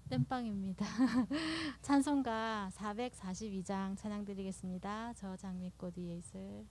땜빵입니다. 찬송가 442장 찬양 드리겠습니다. 저 장미꽃 위에 있을.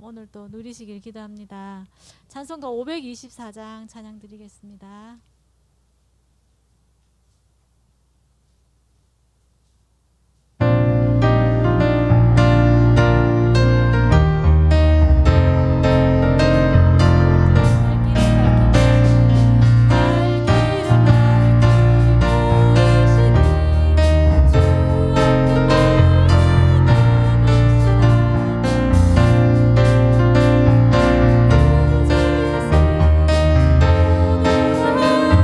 오늘도 누리시길 기도합니다. 찬송가 524장 찬양 드리겠습니다. 주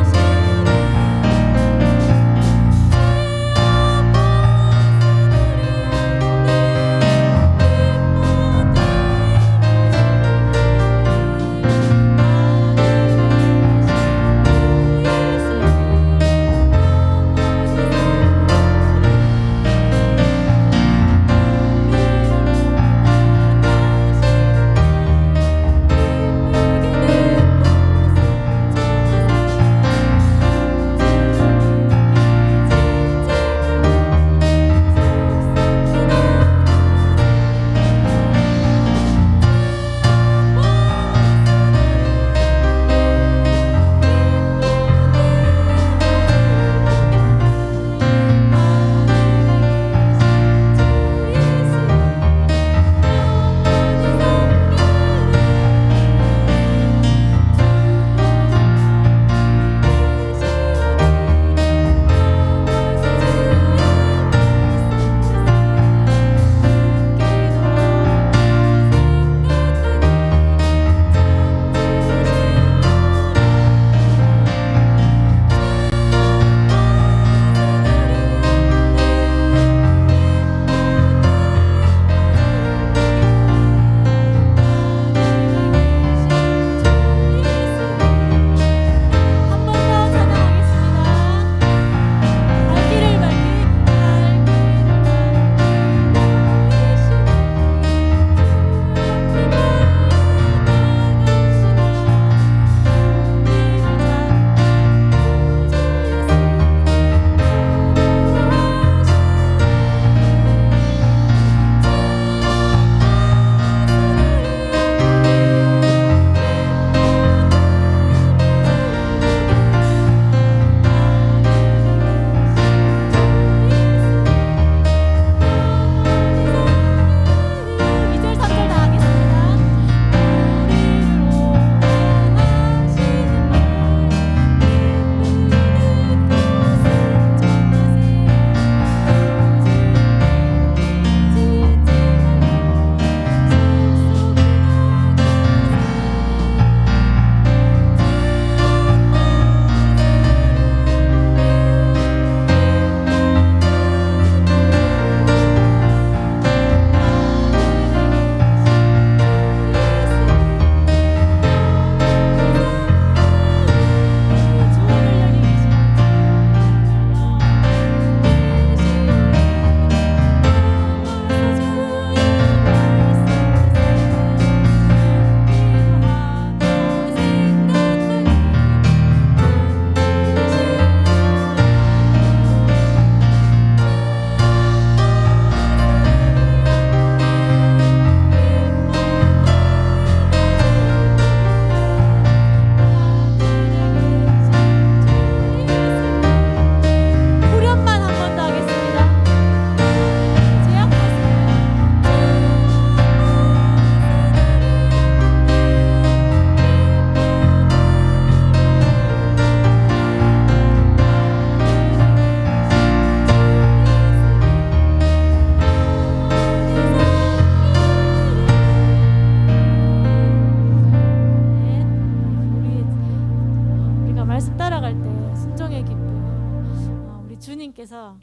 순종의 기쁨, 우리 주님께서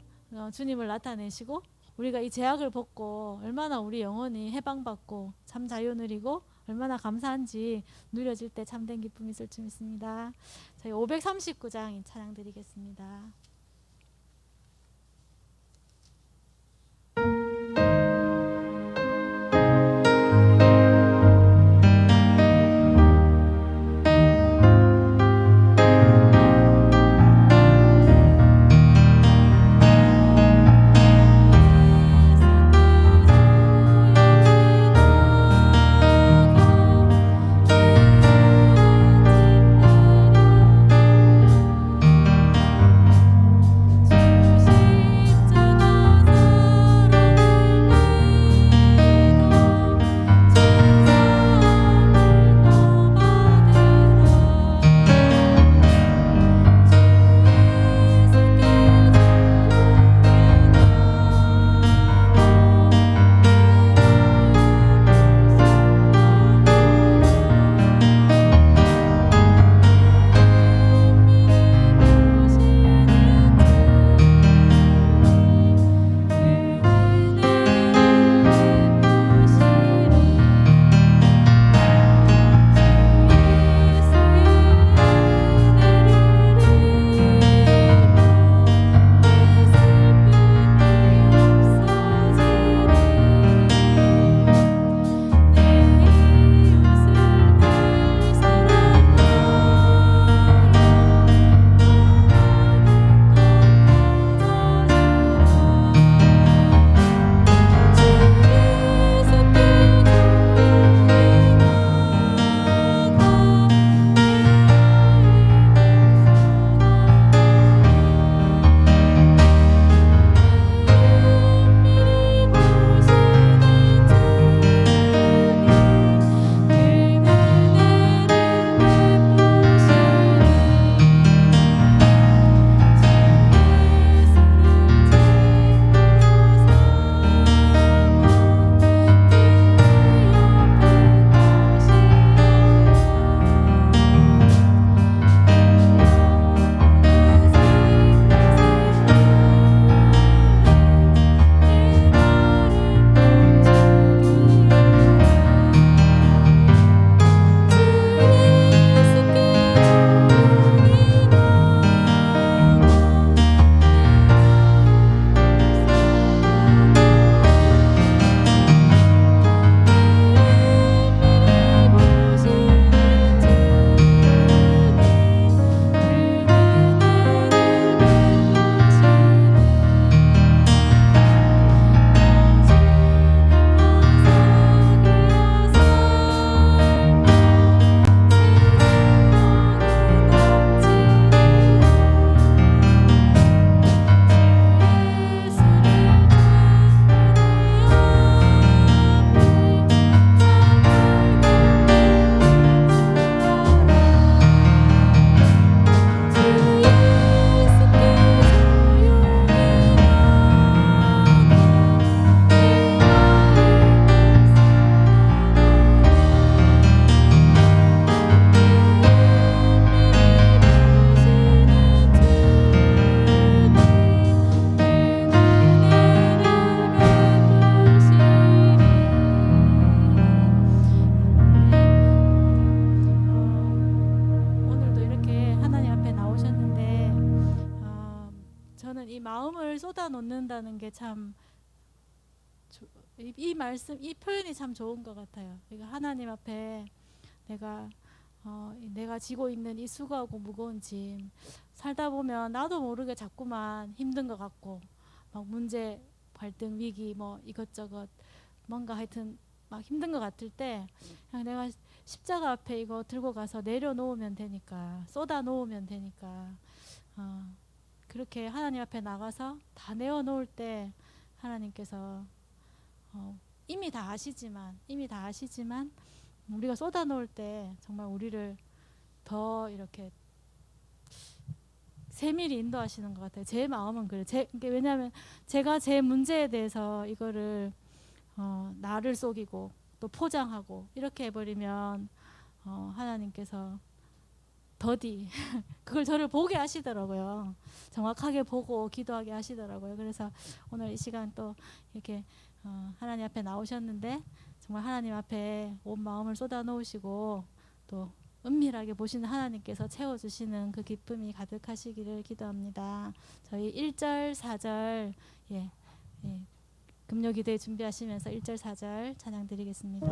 주님을 나타내시고 우리가 이 제약을 벗고 얼마나 우리 영혼이 해방받고 참 자유 누리고 얼마나 감사한지 누려질 때 참된 기쁨이 있을 줄 믿습니다. 저희 539장 찬양 드리겠습니다. 쏟아놓는다는 게 참 이 말씀, 이 표현이 참 좋은 것 같아요. 그러니까 하나님 앞에 내가 지고 있는 이 수고하고 무거운 짐, 살다 보면 나도 모르게 자꾸만 힘든 것 같고, 막 문제, 갈등, 위기, 뭐 이것저것 뭔가 하여튼 막 힘든 것 같을 때 그냥 내가 십자가 앞에 이거 들고 가서 내려놓으면 되니까, 쏟아 놓으면 되니까, 그렇게 하나님 앞에 나가서 다 내어놓을 때 하나님께서 이미 다 아시지만 우리가 쏟아 놓을 때 정말 우리를 더 이렇게 세밀히 인도하시는 것 같아요. 제 마음은 그래요. 왜냐하면 제가 제 문제에 대해서 이거를 나를 속이고 또 포장하고 이렇게 해버리면 하나님께서 더디 그걸 저를 보게 하시더라고요. 정확하게 보고 기도하게 하시더라고요. 그래서 오늘 이 시간 또 이렇게 하나님 앞에 나오셨는데 정말 하나님 앞에 온 마음을 쏟아 놓으시고 또 은밀하게 보시는 하나님께서 채워주시는 그 기쁨이 가득하시기를 기도합니다. 저희 1절 4절 금요 기도에 준비하시면서 1절 4절 찬양 드리겠습니다.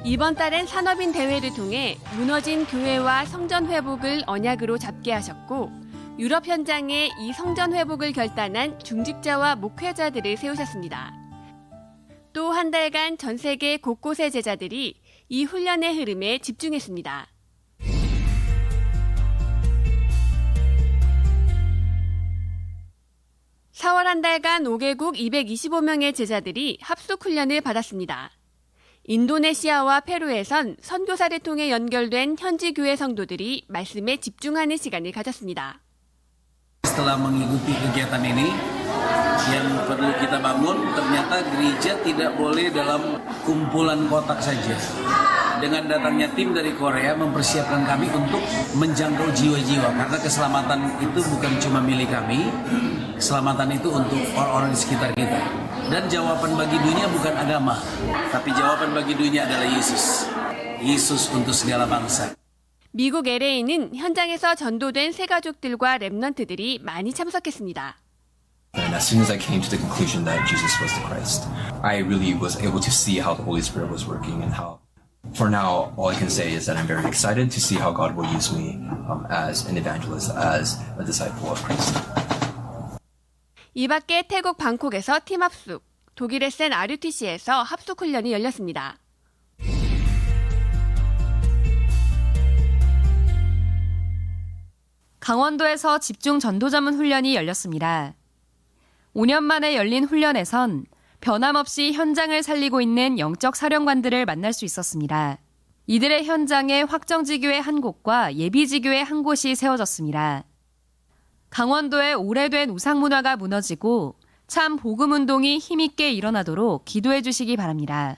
이번 달엔 산업인 대회를 통해 무너진 교회와 성전 회복을 언약으로 잡게 하셨고 유럽 현장에 이 성전 회복을 결단한 중직자와 목회자들을 세우셨습니다. 또 한 달간 전 세계 곳곳의 제자들이 이 훈련의 흐름에 집중했습니다. (4월) 한 달간 5개국 225명의 제자들이 합숙 훈련을 받았습니다. 인도네시아와 페루에선 선교사를 통해 연결된 현지 교회 성도들이 말씀에 집중하는 시간을 가졌습니다. Setelah mengikuti kegiatan ini, yang perlu kita bangun, ternyata gereja tidak boleh dalam kumpulan kotak saja. Dengan datangnya tim dari Korea mempersiapkan kami untuk menjangkau jiwa-jiwa, karena keselamatan itu bukan cuma milik kami, keselamatan itu untuk orang-orang di sekitar kita. Dan jawaban bagi dunia bukan agama, tapi jawaban bagi dunia adalah Yesus. Yesus untuk segala bangsa. 미국 LA는 현장에서 전도된 새 가족들과 랩넌트들이 많이 참석했습니다. And as soon as I came to the conclusion that Jesus was the Christ, I really was able to see how the Holy Spirit was working and how, for now, all I can say is that I'm very excited to see how God will use me as an evangelist, as a disciple of Christ. 이 밖에 태국 방콕에서 팀 합숙, 독일의 센 RUTC에서 합숙 훈련이 열렸습니다. 강원도에서 집중 전도자문 훈련이 열렸습니다. 5년 만에 열린 훈련에선 변함없이 현장을 살리고 있는 영적 사령관들을 만날 수 있었습니다. 이들의 현장에 확정지교회 한 곳과 예비지교회 한 곳이 세워졌습니다. 강원도의 오래된 우상문화가 무너지고 참 복음운동이 힘있게 일어나도록 기도해 주시기 바랍니다.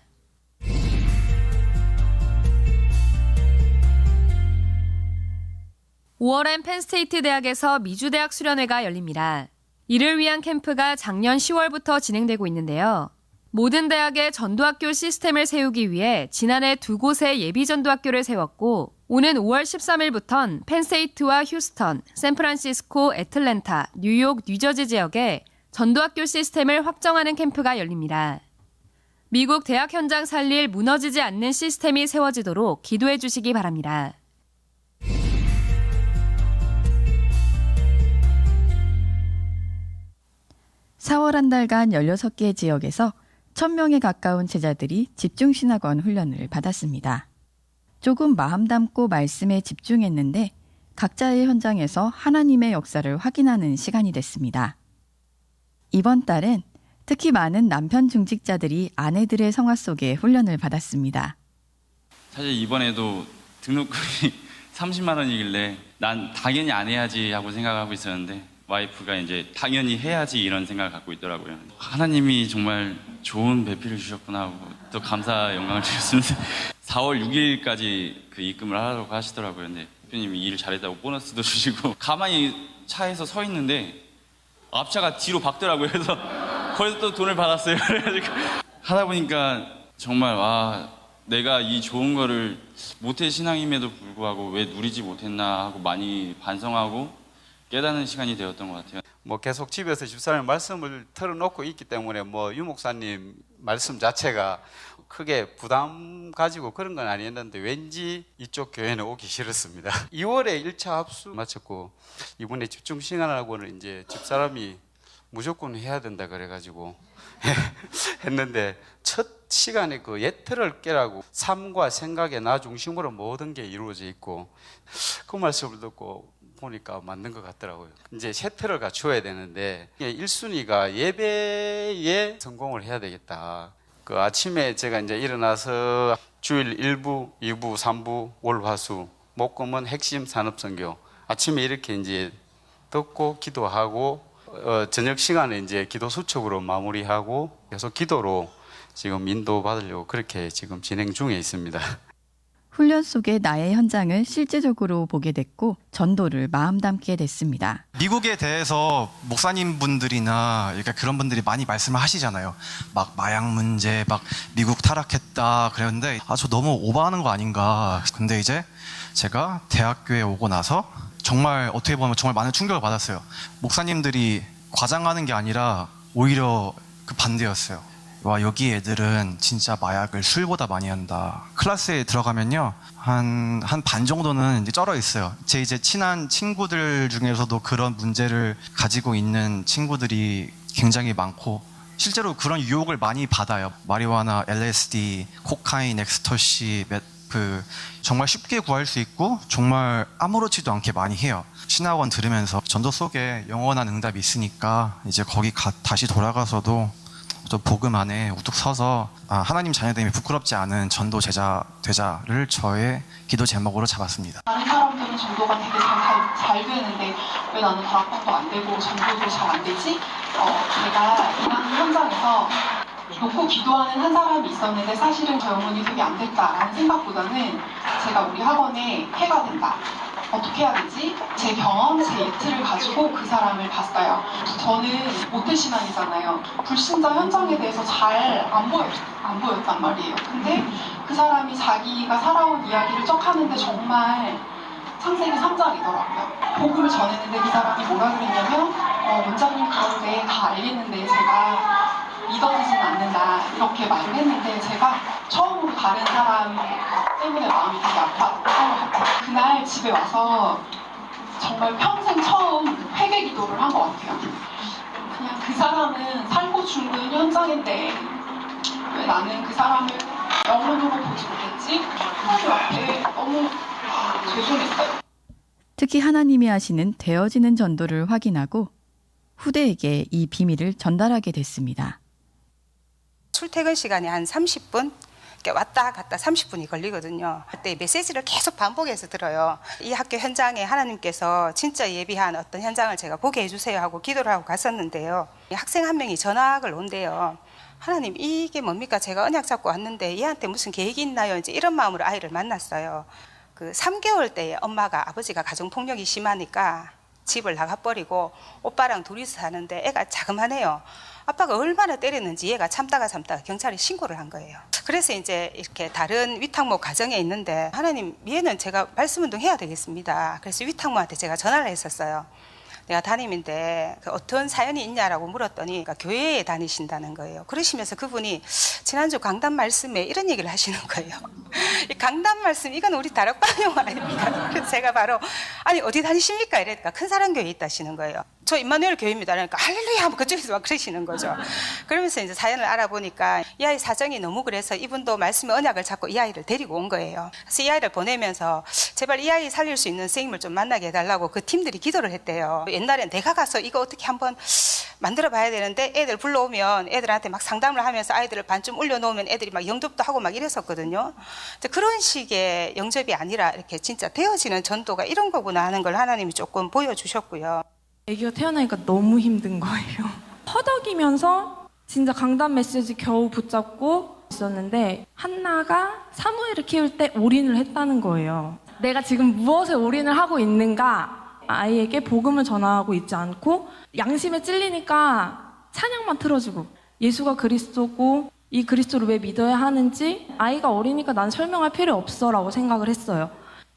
(5월엔) 펜스테이트 대학에서 미주대학 수련회가 열립니다. 이를 위한 캠프가 작년 10월부터 진행되고 있는데요. 모든 대학의 전도학교 시스템을 세우기 위해 지난해 2곳의 예비 전도학교를 세웠고 오는 5월 13일부턴 펜스테이트와 휴스턴, 샌프란시스코, 애틀랜타, 뉴욕, 뉴저지 지역에 전도학교 시스템을 확정하는 캠프가 열립니다. 미국 대학 현장 살릴 무너지지 않는 시스템이 세워지도록 기도해 주시기 바랍니다. (4월) 한 달간 16개 지역에서 1,000명에 가까운 제자들이 집중신학원 훈련을 받았습니다. 조금 마음 담고 말씀에 집중했는데 각자의 현장에서 하나님의 역사를 확인하는 시간이 됐습니다. 이번 달엔 특히 많은 남편 중직자들이 아내들의 성화 속에 훈련을 받았습니다. 사실 이번에도 등록금이 30만 원이길래 난 당연히 안 해야지 하고 생각하고 있었는데 와이프가 이제 당연히 해야지 이런 생각을 갖고 있더라고요. 하나님이 정말 좋은 배필을 주셨구나 하고 또 감사 영광을 주셨습니다. 4월 6일까지 그 입금을 하라고 하시더라고요. 근데 대표님이 일 잘했다고 보너스도 주시고 가만히 차에서 서 있는데 앞차가 뒤로 박더라고요. 그래서 거기서 또 돈을 받았어요. 그래가지고 하다 보니까 정말 와 내가 이 좋은 거를 모태 신앙임에도 불구하고 왜 누리지 못했나 하고 많이 반성하고 깨닫는 시간이 되었던 것 같아요. 뭐 계속 집에서 집사님 말씀을 틀어놓고 있기 때문에 뭐 유 목사님 말씀 자체가 크게 부담 가지고 그런 건 아니었는데 왠지 이쪽 교회는 오기 싫었습니다. 2월에 1차 합수 마쳤고 이번에 집중 시간하고는 이제 집사람이 무조건 해야 된다 그래가지고 했는데 첫 시간에 그 예틀을 깨라고 삶과 생각의 나 중심으로 모든 게 이루어져 있고 그 말씀을 듣고 보니까 맞는 것 같더라고요. 이제 세트를 갖춰야 되는데 1순위가 예배에 성공을 해야 되겠다. 그 아침에 제가 이제 일어나서 주일 1부, 2부, 3부, 월, 화, 수, 목금은 핵심 산업선교. 아침에 이렇게 이제 듣고 기도하고 저녁 시간에 이제 기도 수첩으로 마무리하고 계속 기도로 지금 인도 받으려고 그렇게 지금 진행 중에 있습니다. 훈련 속의 나의 현장을 실제적으로 보게 됐고 전도를 마음 담게 됐습니다. 미국에 대해서 목사님분들이나 그러니까 그런 분들이 많이 말씀을 하시잖아요. 막 마약 문제, 막 미국 타락했다 그랬는데 저 너무 오버하는 거 아닌가. 근데 이제 제가 대학교에 오고 나서 정말 어떻게 보면 정말 많은 충격을 받았어요. 목사님들이 과장하는 게 아니라 오히려 그 반대였어요. 와, 여기 애들은 진짜 마약을 술보다 많이 한다. 클래스에 들어가면요, 한 반 정도는 이제 쩔어 있어요. 제 이제 친한 친구들 중에서도 그런 문제를 가지고 있는 친구들이 굉장히 많고, 실제로 그런 유혹을 많이 받아요. 마리화나, LSD, 코카인, 엑스터시, 정말 쉽게 구할 수 있고, 정말 아무렇지도 않게 많이 해요. 신학원 들으면서 전도 속에 영원한 응답이 있으니까, 이제 거기 다시 돌아가서도 또 복음 안에 우뚝 서서 하나님 자녀됨이 부끄럽지 않은 전도 제자 되자를 저의 기도 제목으로 잡았습니다. 다른 사람들은 전도가 되게 잘 되는데 왜 나는 다락방도 안 되고 전도도 잘 안 되지? 제가 일하는 현장에서 놓고 기도하는 한 사람이 있었는데 사실은 저 영혼이 되게 안 됐다라는 생각보다는 제가 우리 학원에 해가 된다. 어떻게 해야 되지? 제 경험, 제 예틀을 가지고 그 사람을 봤어요. 저는 모태신앙이잖아요. 불신자 현장에 대해서 잘 안 보였단 말이에요. 근데 그 사람이 자기가 살아온 이야기를 쩍 하는데 정말 창세기 3장이더라고요. 복음을 전했는데 그 사람이 뭐라 그랬냐면 원장님 그런데 다 알겠는데 제가 믿어지진 않는다 이렇게 말을 했는데 제가 처음으로 다른 사람 때문에 마음이 되게 아팠던 것 같아요. 그날 집에 와서 정말 평생 처음 회개 기도를 한 것 같아요. 그냥 그 사람은 살고 죽는 현장인데 왜 나는 그 사람을 영혼으로 보지 못했지? 하나님 앞에 너무 죄송했어요. 특히 하나님이 하시는 되어지는 전도를 확인하고 후대에게 이 비밀을 전달하게 됐습니다. 출퇴근 시간이 한 30분? 왔다 갔다 30분이 걸리거든요. 그때 메시지를 계속 반복해서 들어요. 이 학교 현장에 하나님께서 진짜 예비한 어떤 현장을 제가 보게 해주세요 하고 기도를 하고 갔었는데요. 학생 한 명이 전학을 온대요. 하나님 이게 뭡니까? 제가 언약 잡고 왔는데 얘한테 무슨 계획이 있나요? 이제 이런 마음으로 아이를 만났어요. 그 3개월 때에 아버지가 가정폭력이 심하니까 집을 나가버리고 오빠랑 둘이서 사는데 애가 자그만해요. 아빠가 얼마나 때렸는지 얘가 참다가 경찰에 신고를 한 거예요. 그래서 이제 이렇게 다른 위탁모 가정에 있는데 하나님, 얘는 제가 말씀운동 해야 되겠습니다. 그래서 위탁모한테 제가 전화를 했었어요. 내가 담임인데 어떤 사연이 있냐라고 물었더니 교회에 다니신다는 거예요. 그러시면서 그분이 지난주 강단 말씀에 이런 얘기를 하시는 거예요. 이 강단 말씀, 이건 우리 다락방용 아닙니까? 그래서 제가 바로 아니 어디 다니십니까? 이러니까 큰 사랑교회에 있다시는 거예요. 저 임마누엘 교회입니다. 그러니까 할렐루야 하면 그쪽에서 막 그러시는 거죠. 그러면서 이제 사연을 알아보니까 이 아이 사정이 너무 그래서 이분도 말씀의 언약을 잡고 이 아이를 데리고 온 거예요. 그래서 이 아이를 보내면서 제발 이 아이 살릴 수 있는 선생님을 좀 만나게 해달라고 그 팀들이 기도를 했대요. 옛날엔 내가 가서 이거 어떻게 한번 만들어 봐야 되는데 애들 불러오면 애들한테 막 상담을 하면서 아이들을 반쯤 올려놓으면 애들이 막 영접도 하고 막 이랬었거든요. 그런 식의 영접이 아니라 이렇게 진짜 되어지는 전도가 이런 거구나 하는 걸 하나님이 조금 보여주셨고요. 아기가 태어나니까 너무 힘든 거예요. 허덕이면서 진짜 강단 메시지 겨우 붙잡고 있었는데 한나가 사무엘을 키울 때 올인을 했다는 거예요. 내가 지금 무엇에 올인을 하고 있는가? 아이에게 복음을 전하고 있지 않고 양심에 찔리니까 찬양만 틀어주고 예수가 그리스도고 이 그리스도를 왜 믿어야 하는지 아이가 어리니까 난 설명할 필요 없어 라고 생각을 했어요.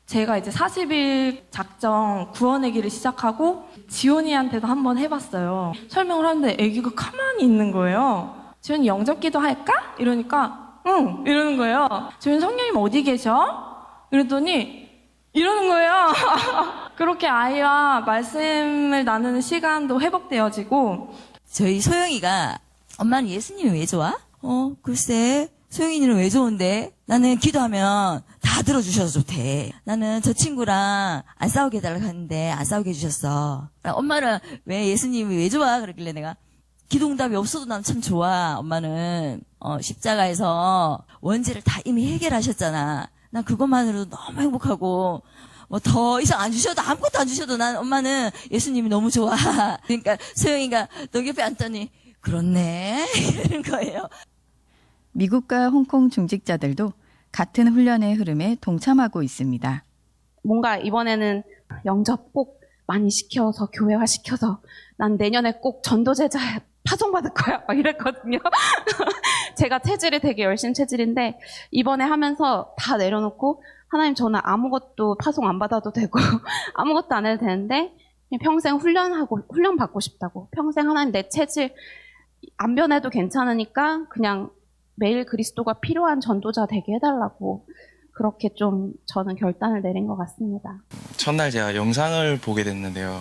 제가 이제 40일 작정 구원의 길을 시작하고 지원이한테도 한번 해봤어요. 설명을 하는데 애기가 가만히 있는 거예요. 지원이 영접기도 할까? 이러니까 응 이러는 거예요. 지원이 성령님 어디 계셔? 이랬더니 이러는 거예요. 그렇게 아이와 말씀을 나누는 시간도 회복되어지고 저희 소영이가 엄마는 예수님이 왜 좋아? 글쎄 소영이는 왜 좋은데? 나는 기도하면 다 들어주셔서 좋대. 나는 저 친구랑 안 싸우게 해달라고 하는데 안 싸우게 해주셨어. 엄마는 왜 예수님이 왜 좋아? 그러길래 내가 기도응답이 없어도 난 참 좋아. 엄마는 십자가에서 원죄를 다 이미 해결하셨잖아. 난 그것만으로도 너무 행복하고 뭐 더 이상 안 주셔도 아무것도 안 주셔도 난 엄마는 예수님이 너무 좋아. 그러니까 소영이가 너 옆에 앉더니 그렇네 이러는 거예요. 미국과 홍콩 중직자들도 같은 훈련의 흐름에 동참하고 있습니다. 뭔가 이번에는 영접 꼭 많이 시켜서 교회화 시켜서 난 내년에 꼭 전도제자 파송받을 거야 막 이랬거든요. 제가 체질이 되게 열심 체질인데 이번에 하면서 다 내려놓고 하나님 저는 아무것도 파송 안 받아도 되고 아무것도 안 해도 되는데 그냥 평생 훈련 받고 싶다고. 평생 하나님 내 체질 안 변해도 괜찮으니까 그냥 매일 그리스도가 필요한 전도자 되게 해달라고 그렇게 좀 저는 결단을 내린 것 같습니다. 첫날 제가 영상을 보게 됐는데요.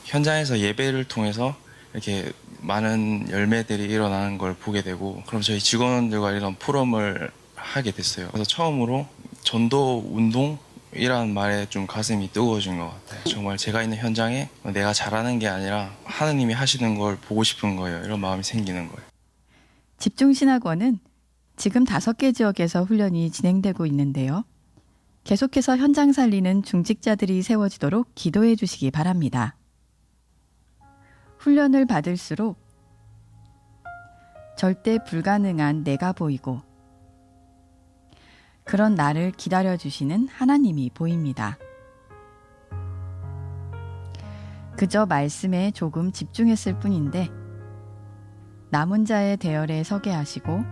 현장에서 예배를 통해서 이렇게 많은 열매들이 일어나는 걸 보게 되고 그럼 저희 직원들과 이런 포럼을 하게 됐어요. 그래서 처음으로 전도 운동이라는 말에 좀 가슴이 뜨거워진 것 같아요. 정말 제가 있는 현장에 내가 잘하는 게 아니라 하느님이 하시는 걸 보고 싶은 거예요. 이런 마음이 생기는 거예요. 집중신학원은 지금 5개 지역에서 훈련이 진행되고 있는데요. 계속해서 현장 살리는 중직자들이 세워지도록 기도해 주시기 바랍니다. 훈련을 받을수록 절대 불가능한 내가 보이고 그런 나를 기다려주시는 하나님이 보입니다. 그저 말씀에 조금 집중했을 뿐인데 남은 자의 대열에 서게 하시고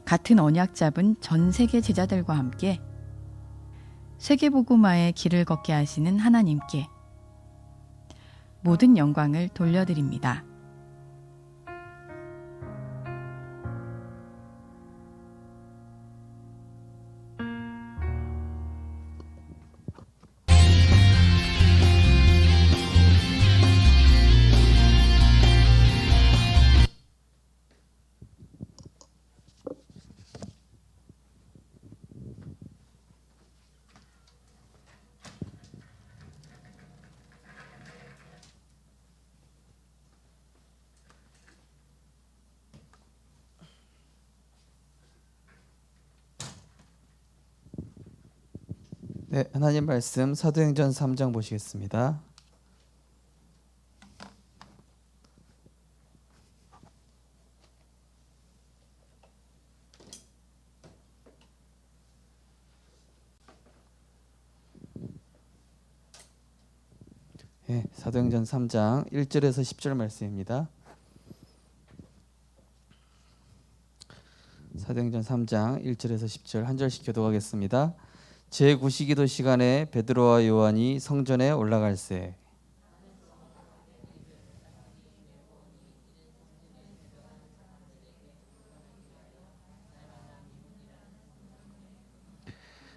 같은 언약 잡은 전 세계 제자들과 함께 세계복음화의 길을 걷게 하시는 하나님께 모든 영광을 돌려드립니다. 네, 하나님 말씀 사도행전 3장 보시겠습니다. 사도행전 3장 1절에서 10절 말씀입니다. 사도행전 3장 1절에서 10절 한 절씩 교독하겠습니다. 제9시기도 시간에 베드로와 요한이 성전에 올라갈새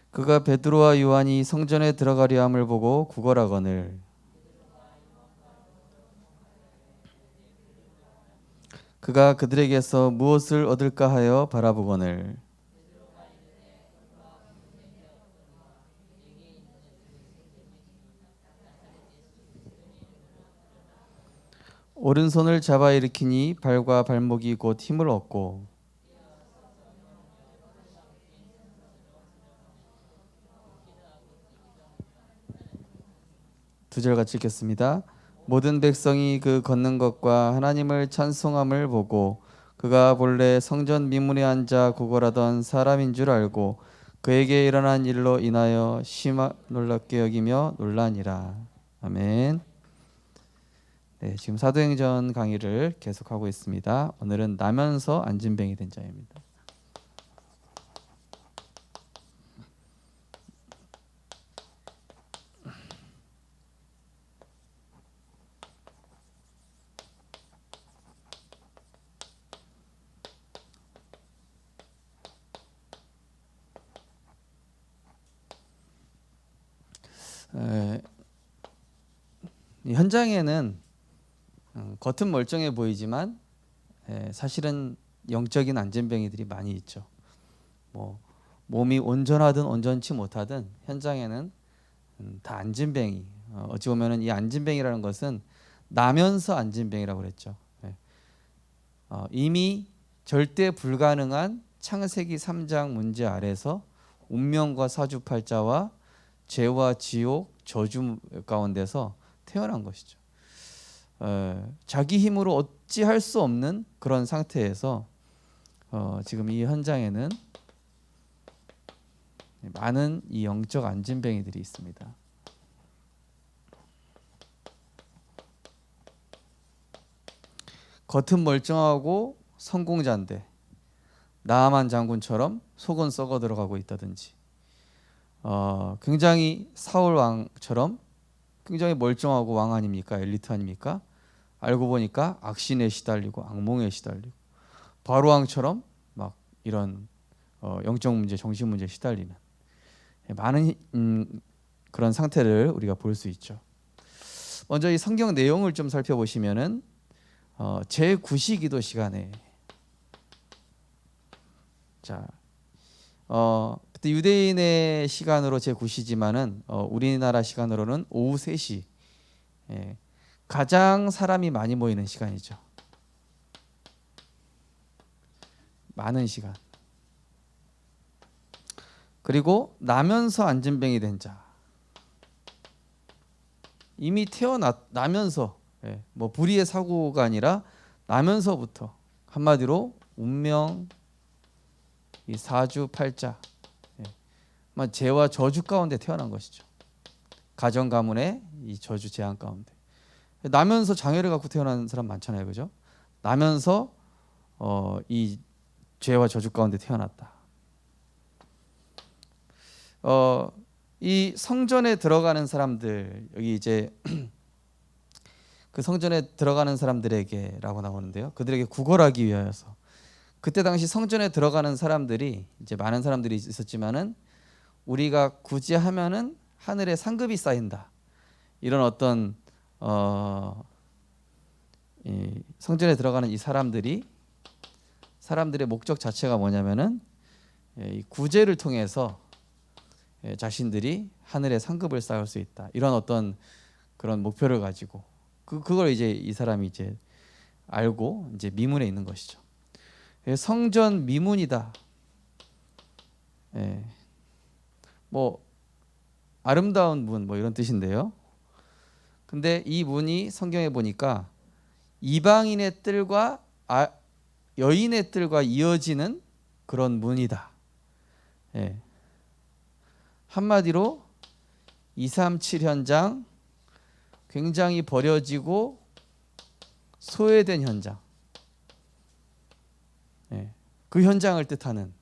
그가 베드로와 요한이 성전에 들어가려 함을 보고 구걸하거늘 그가 그들에게서 무엇을 얻을까 하여 바라보거늘 오른손을 잡아 일으키니 발과 발목이 곧 힘을 얻고 두 절 같이 읽겠습니다. 모든 백성이 그 걷는 것과 하나님을 찬송함을 보고 그가 본래 성전 미문에 앉아 구걸하던 사람인 줄 알고 그에게 일어난 일로 인하여 심하 놀랍게 여기며 놀라니라. 아멘. 네, 지금 사도행전 강의를 계속하고 있습니다. 오늘은 나면서 안진뱅이 된 자입니다. 이 현장에는 겉은 멀쩡해 보이지만 사실은 영적인 안진뱅이들이 많이 있죠. 뭐 몸이 온전하든 온전치 못하든 현장에는 다 안진뱅이. 어찌 보면은 이 안진뱅이라는 것은 나면서 안진뱅이라고 그랬죠. 이미 절대 불가능한 창세기 3장 문제 아래서 운명과 사주팔자와 죄와 지옥, 저주 가운데서 태어난 것이죠. 자기 힘으로 어찌할 수 없는 그런 상태에서 지금 이 현장에는 많은 이 영적 안진뱅이들이 있습니다. 겉은 멀쩡하고 성공자인데 나아만 장군처럼 속은 썩어 들어가고 있다든지 굉장히 사울 왕처럼 굉장히 멀쩡하고 왕 아닙니까? 엘리트 아닙니까? 알고 보니까 악신에 시달리고 악몽에 시달리고 바로 왕처럼 막 이런 영적 문제, 정신 문제에 시달리는 많은 그런 상태를 우리가 볼 수 있죠. 먼저 이 성경 내용을 좀 살펴보시면은 제9시기도 시간에 그때 유대인의 시간으로 제9시지만은 우리나라 시간으로는 오후 3시 가장 사람이 많이 모이는 시간이죠. 많은 시간. 그리고 나면서 안진뱅이 된 자. 이미 나면서 뭐 불의의 사고가 아니라 나면서부터 한마디로 운명, 이 사주팔자, 죄와 저주 가운데 태어난 것이죠. 가정 가문의 이 저주 재앙 가운데. 나면서 장애를 갖고 태어난 사람 많잖아요, 그죠? 나면서 이 죄와 저주 가운데 태어났다. 이 성전에 들어가는 사람들, 여기 이제 그 성전에 들어가는 사람들에게라고 나오는데요. 그들에게 구걸하기 위하여서. 그때 당시 성전에 들어가는 사람들이 이제 많은 사람들이 있었지만은 우리가 굳이 하면은 하늘에 상급이 쌓인다. 이런 어떤 이 성전에 들어가는 이 사람들의 목적 자체가 뭐냐면은 이 구제를 통해서 자신들이 하늘에 상급을 쌓을 수 있다. 이런 어떤 그런 목표를 가지고 그걸 이제 이 사람이 이제 알고 이제 미문에 있는 것이죠. 성전 미문이다. 뭐 아름다운 문 뭐 이런 뜻인데요. 근데 이 문이 성경에 보니까 이방인의 뜰과 여인의 뜰과 이어지는 그런 문이다. 한마디로 237 현장 굉장히 버려지고 소외된 현장. 그 현장을 뜻하는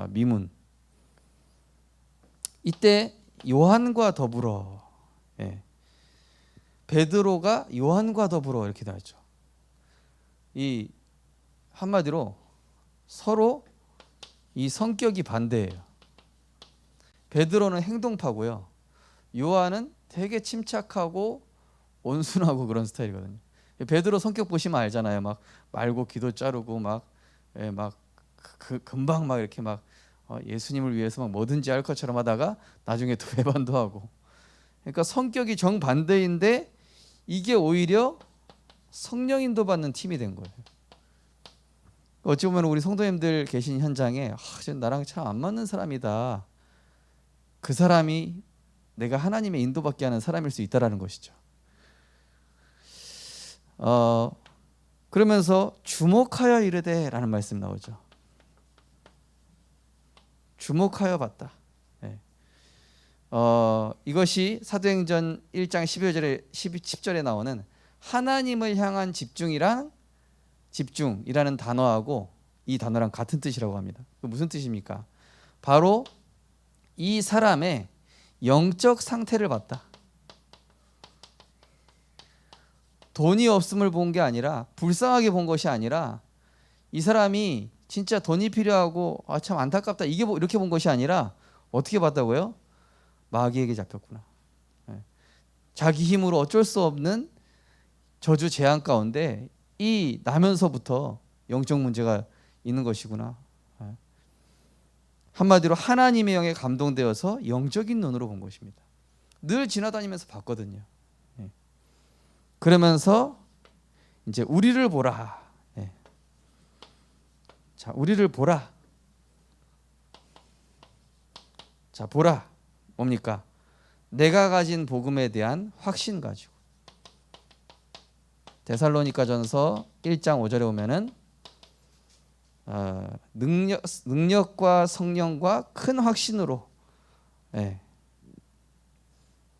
미문. 이때 요한과 더불어, 베드로가 요한과 더불어 이렇게 나왔죠. 이 한마디로 서로 이 성격이 반대예요. 베드로는 행동파고요. 요한은 되게 침착하고 온순하고 그런 스타일이거든요. 베드로 성격 보시면 알잖아요. 막 말고 기도 자르고 막 금방 막 이렇게 막 예수님을 위해서 막 뭐든지 할 것처럼 하다가 나중에 또 배반도 하고. 그러니까 성격이 정반대인데 이게 오히려 성령 인도 받는 팀이 된 거예요. 어찌 보면 우리 성도님들 계신 현장에 나랑 참 안 맞는 사람이다. 그 사람이 내가 하나님의 인도받게 하는 사람일 수 있다라는 것이죠. 그러면서 주목하여 이르되라는 말씀 나오죠. 주목하여 봤다. 이것이 사도행전 1장 10절에 나오는 하나님을 향한 집중이라는 단어하고 이 단어랑 같은 뜻이라고 합니다. 무슨 뜻입니까? 바로 이 사람의 영적 상태를 봤다. 돈이 없음을 본 게 아니라, 불쌍하게 본 것이 아니라, 이 사람이 진짜 돈이 필요하고 참 안타깝다 이렇게 본 것이 아니라 어떻게 봤다고요? 마귀에게 잡혔구나. 자기 힘으로 어쩔 수 없는 저주 재앙 가운데 이 나면서부터 영적 문제가 있는 것이구나. 한마디로 하나님의 영에 감동되어서 영적인 눈으로 본 것입니다. 늘 지나다니면서 봤거든요. 그러면서 이제 우리를 보라. 자, 우리를 보라. 자, 보라. 뭡니까? 내가 가진 복음에 대한 확신 가지고. 데살로니가전서 1장 5절에 보면은 능력과 성령과 큰 확신으로.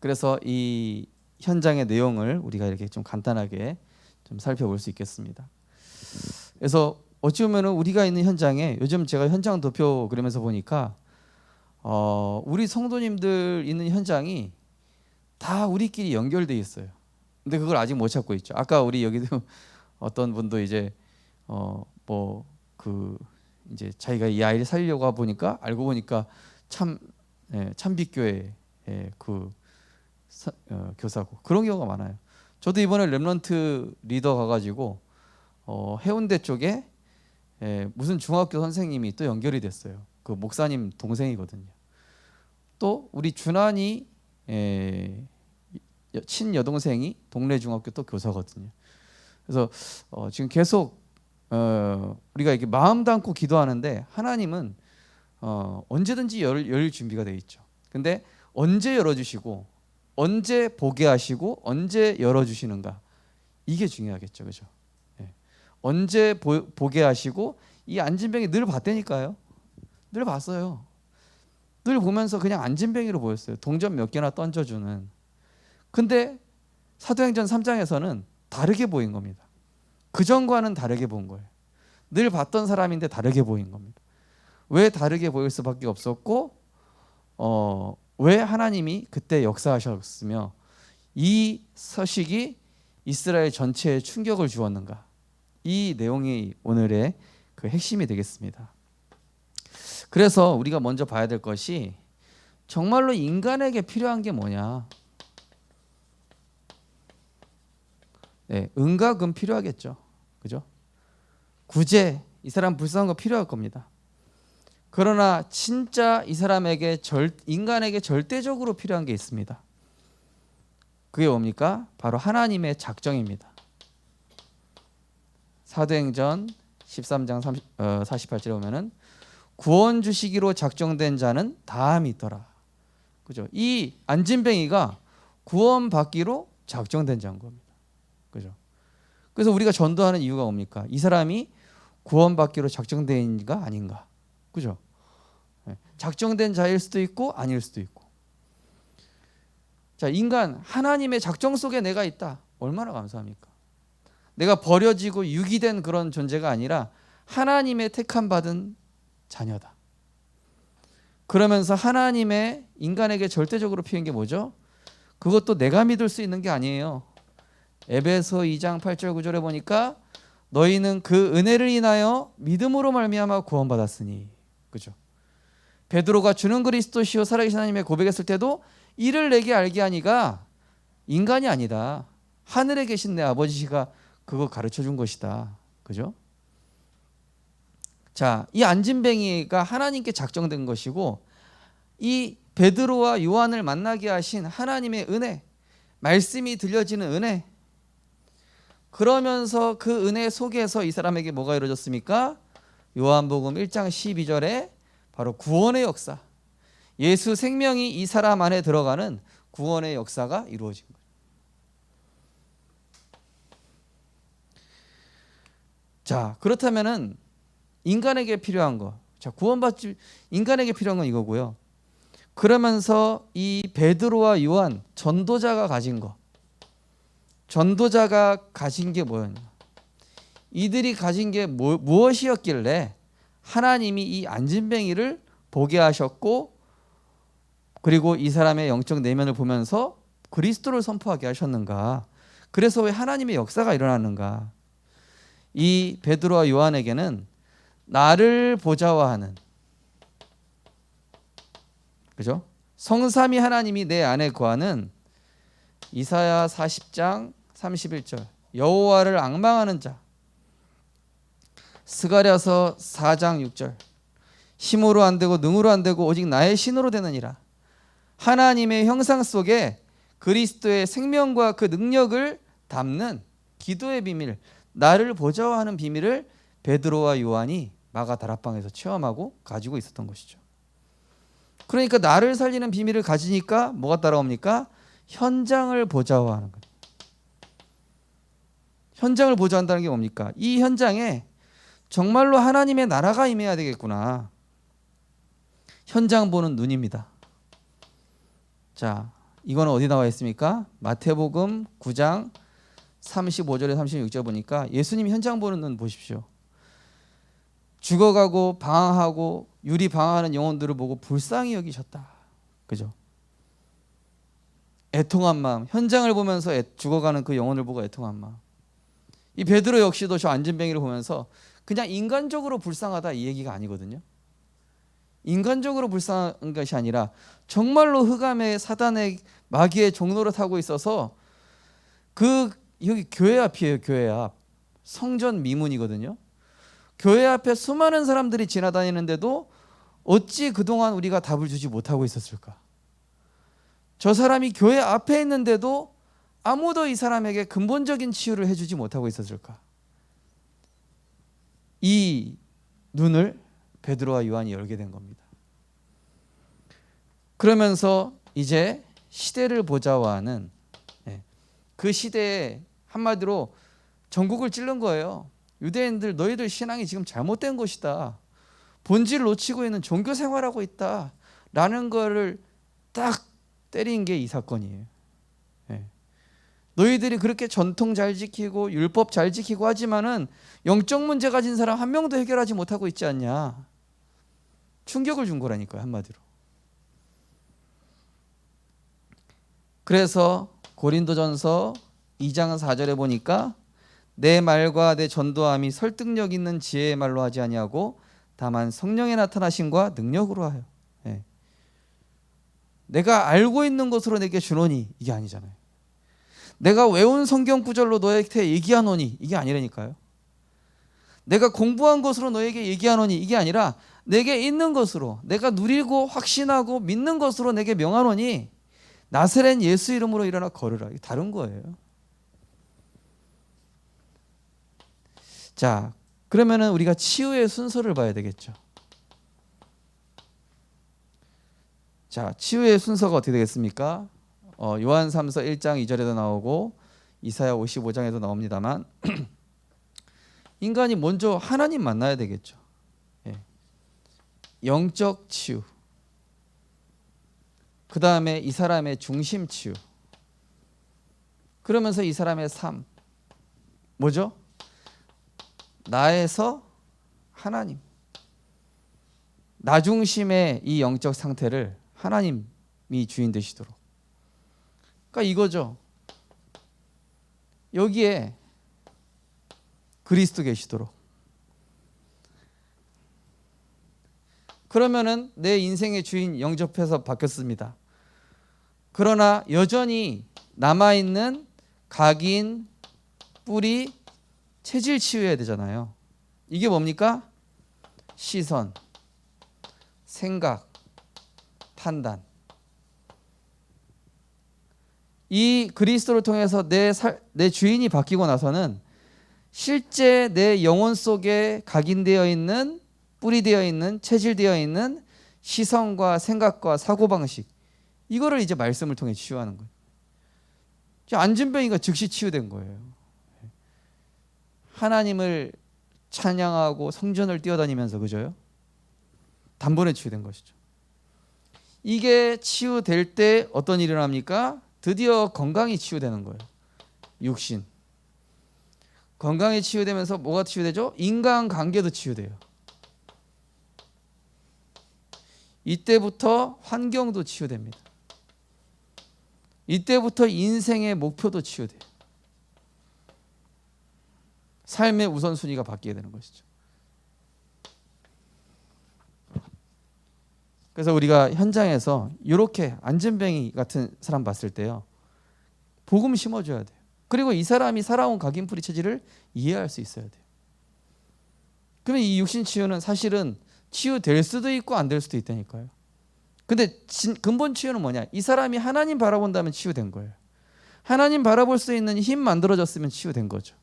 그래서 이 현장의 내용을 우리가 이렇게 좀 간단하게 좀 살펴볼 수 있겠습니다. 그래서 어찌 보면 우리가 있는 현장에, 요즘 제가 현장 도표 그러면서 보니까 우리 성도님들 있는 현장이 다 우리끼리 연결돼 있어요. 근데 그걸 아직 못 찾고 있죠. 아까 우리 여기도 어떤 분도 이제 이제 자기가 이 아이를 살리려고 보니까 알고 보니까 참빛교회 교사고, 그런 경우가 많아요. 저도 이번에 렘넌트 리더 가가지고 해운대 쪽에 무슨 중학교 선생님이 또 연결이 됐어요. 그 목사님 동생이거든요. 또 우리 준환이 친여동생이 동네 중학교 또 교사거든요. 그래서 지금 계속 우리가 이렇게 마음 담고 기도하는데 하나님은 언제든지 열 준비가 돼 있죠. 근데 언제 열어주시고 언제 보게 하시고 언제 열어주시는가, 이게 중요하겠죠. 그죠? 언제 보게 하시고, 이 안진뱅이 늘 봤다니까요. 늘 봤어요. 늘 보면서 그냥 안진뱅이로 보였어요. 동전 몇 개나 던져주는. 근데 사도행전 3장에서는 다르게 보인 겁니다. 그전과는 다르게 본 거예요. 늘 봤던 사람인데 다르게 보인 겁니다. 왜 다르게 보일 수밖에 없었고, 왜 하나님이 그때 역사하셨으며 이 서식이 이스라엘 전체에 충격을 주었는가, 이 내용이 오늘의 그 핵심이 되겠습니다. 그래서 우리가 먼저 봐야 될 것이 정말로 인간에게 필요한 게 뭐냐. 은과 금 필요하겠죠. 그죠? 구제, 이 사람 불쌍한 거 필요할 겁니다. 그러나 진짜 이 사람에게 인간에게 절대적으로 필요한 게 있습니다. 그게 뭡니까? 바로 하나님의 작정입니다. 사도행전 13장 48절에 보면은 구원 주시기로 작정된 자는 다함이 있더라. 그죠? 이 안진뱅이가 구원 받기로 작정된 자인 겁니다. 그죠? 그래서 우리가 전도하는 이유가 뭡니까? 이 사람이 구원 받기로 작정된가 아닌가? 그죠? 작정된 자일 수도 있고 아닐 수도 있고. 자, 인간 하나님의 작정 속에 내가 있다. 얼마나 감사합니까? 내가 버려지고 유기된 그런 존재가 아니라 하나님의 택함 받은 자녀다. 그러면서 하나님의 인간에게 절대적으로 피한 게 뭐죠? 그것도 내가 믿을 수 있는 게 아니에요. 에베소 2장 8절 9절에 보니까 너희는 그 은혜를 인하여 믿음으로 말미암아 구원받았으니. 그죠? 베드로가 주는 그리스도시요 살아계신 하나님의 고백했을 때도 이를 내게 알게 하니가 인간이 아니다. 하늘에 계신 내 아버지가 그거 가르쳐 준 것이다. 그죠? 자, 이 안진뱅이가 하나님께 작정된 것이고 이 베드로와 요한을 만나게 하신 하나님의 은혜, 말씀이 들려지는 은혜, 그러면서 그 은혜 속에서 이 사람에게 뭐가 이루어졌습니까? 요한복음 1장 12절에 바로 구원의 역사, 예수 생명이 이 사람 안에 들어가는 구원의 역사가 이루어진 거예요. 자, 그렇다면은 인간에게 필요한 거, 자, 구원받지 인간에게 필요한 건 이거고요. 그러면서 이 베드로와 요한 전도자가 가진 거, 전도자가 가진 게 뭐였냐? 이들이 가진 게 무엇이었길래 하나님이 이 안진뱅이를 보게 하셨고, 그리고 이 사람의 영적 내면을 보면서 그리스도를 선포하게 하셨는가? 그래서 왜 하나님의 역사가 일어나는가? 이 베드로와 요한에게는 나를 보좌화하는, 그죠? 성삼위 하나님이 내 안에 거하는 이사야 40장 31절 여호와를 앙망하는 자, 스가랴서 4장 6절 힘으로 안 되고 능으로 안 되고 오직 나의 신으로 되느니라. 하나님의 형상 속에 그리스도의 생명과 그 능력을 담는 기도의 비밀, 나를 보좌화하는 비밀을 베드로와 요한이 마가 다락방에서 체험하고 가지고 있었던 것이죠. 그러니까 나를 살리는 비밀을 가지니까 뭐가 따라옵니까? 현장을 보좌화하는 거예요. 현장을 보좌한다는 게 뭡니까? 이 현장에 정말로 하나님의 나라가 임해야 되겠구나. 현장 보는 눈입니다. 자, 이거는 어디 나와 있습니까? 마태복음 9장 35절에 36절 보니까 예수님이 현장 보는 눈 보십시오. 죽어가고 방황하고 유리 방황하는 영혼들을 보고 불쌍히 여기셨다. 그죠? 애통한 마음, 현장을 보면서 죽어가는 그 영혼을 보고 애통한 마음. 이 베드로 역시도 저 안진뱅이를 보면서 그냥 인간적으로 불쌍하다 이 얘기가 아니거든요. 인간적으로 불쌍한 것이 아니라 정말로 흑암의 사단의 마귀의 종로를 타고 있어서 여기 교회 앞이에요. 교회 앞. 성전 미문이거든요. 교회 앞에 수많은 사람들이 지나다니는데도 어찌 그동안 우리가 답을 주지 못하고 있었을까? 저 사람이 교회 앞에 있는데도 아무도 이 사람에게 근본적인 치유를 해주지 못하고 있었을까? 이 눈을 베드로와 요한이 열게 된 겁니다. 그러면서 이제 시대를 보좌화하는 그 시대에 한마디로 전국을 찔른 거예요. 유대인들 너희들 신앙이 지금 잘못된 것이다. 본질을 놓치고 있는 종교 생활하고 있다. 라는 거를 딱 때린 게 이 사건이에요. 너희들이 그렇게 전통 잘 지키고 율법 잘 지키고 하지만은 영적 문제 가진 사람 한 명도 해결하지 못하고 있지 않냐. 충격을 준 거라니까요. 한마디로. 그래서 고린도전서 2장 4절에 보니까 내 말과 내 전도함이 설득력 있는 지혜의 말로 하지 아니하고 다만 성령의 나타나심과 능력으로 하여. 내가 알고 있는 것으로 내게 주노니 이게 아니잖아요. 내가 외운 성경 구절로 너에게 얘기하노니 이게 아니라니까요. 내가 공부한 것으로 너에게 얘기하노니 이게 아니라 내게 있는 것으로 내가 누리고 확신하고 믿는 것으로 내게 명하노니 나사렛 예수 이름으로 일어나 걸으라. 이게 다른 거예요. 자, 그러면은 우리가 치유의 순서를 봐야 되겠죠. 자, 치유의 순서가 어떻게 되겠습니까? 요한 3서 1장 2절에도 나오고 이사야 55장에도 나옵니다만 인간이 먼저 하나님 만나야 되겠죠. 영적 치유. 그 다음에 이 사람의 중심 치유. 그러면서 이 사람의 삶 뭐죠? 나에서 하나님, 나 중심의 이 영적 상태를 하나님이 주인 되시도록. 그러니까 이거죠. 여기에 그리스도 계시도록. 그러면은 내 인생의 주인 영접해서 바뀌었습니다. 그러나 여전히 남아있는 각인, 뿌리, 체질 치유해야 되잖아요. 이게 뭡니까? 시선, 생각, 판단. 이 그리스도를 통해서 내 주인이 바뀌고 나서는 실제 내 영혼 속에 각인되어 있는, 뿌리되어 있는, 체질되어 있는 시선과 생각과 사고방식, 이거를 이제 말씀을 통해 치유하는 거예요. 안진뱅이가 즉시 치유된 거예요. 하나님을 찬양하고 성전을 뛰어다니면서, 그죠요? 단번에 치유된 것이죠. 이게 치유될 때 어떤 일이 일어납니까? 드디어 건강이 치유되는 거예요. 육신. 건강이 치유되면서 뭐가 치유되죠? 인간관계도 치유돼요. 이때부터 환경도 치유됩니다. 이때부터 인생의 목표도 치유돼요. 삶의 우선순위가 바뀌게 되는 것이죠. 그래서 우리가 현장에서 이렇게 안진뱅이 같은 사람 봤을 때요, 복음 심어줘야 돼요. 그리고 이 사람이 살아온 각인뿌리 체질을 이해할 수 있어야 돼요. 그러면 이 육신 치유는 사실은 치유될 수도 있고 안 될 수도 있다니까요. 근데 근본 치유는 뭐냐? 이 사람이 하나님 바라본다면 치유된 거예요. 하나님 바라볼 수 있는 힘 만들어졌으면 치유된 거죠.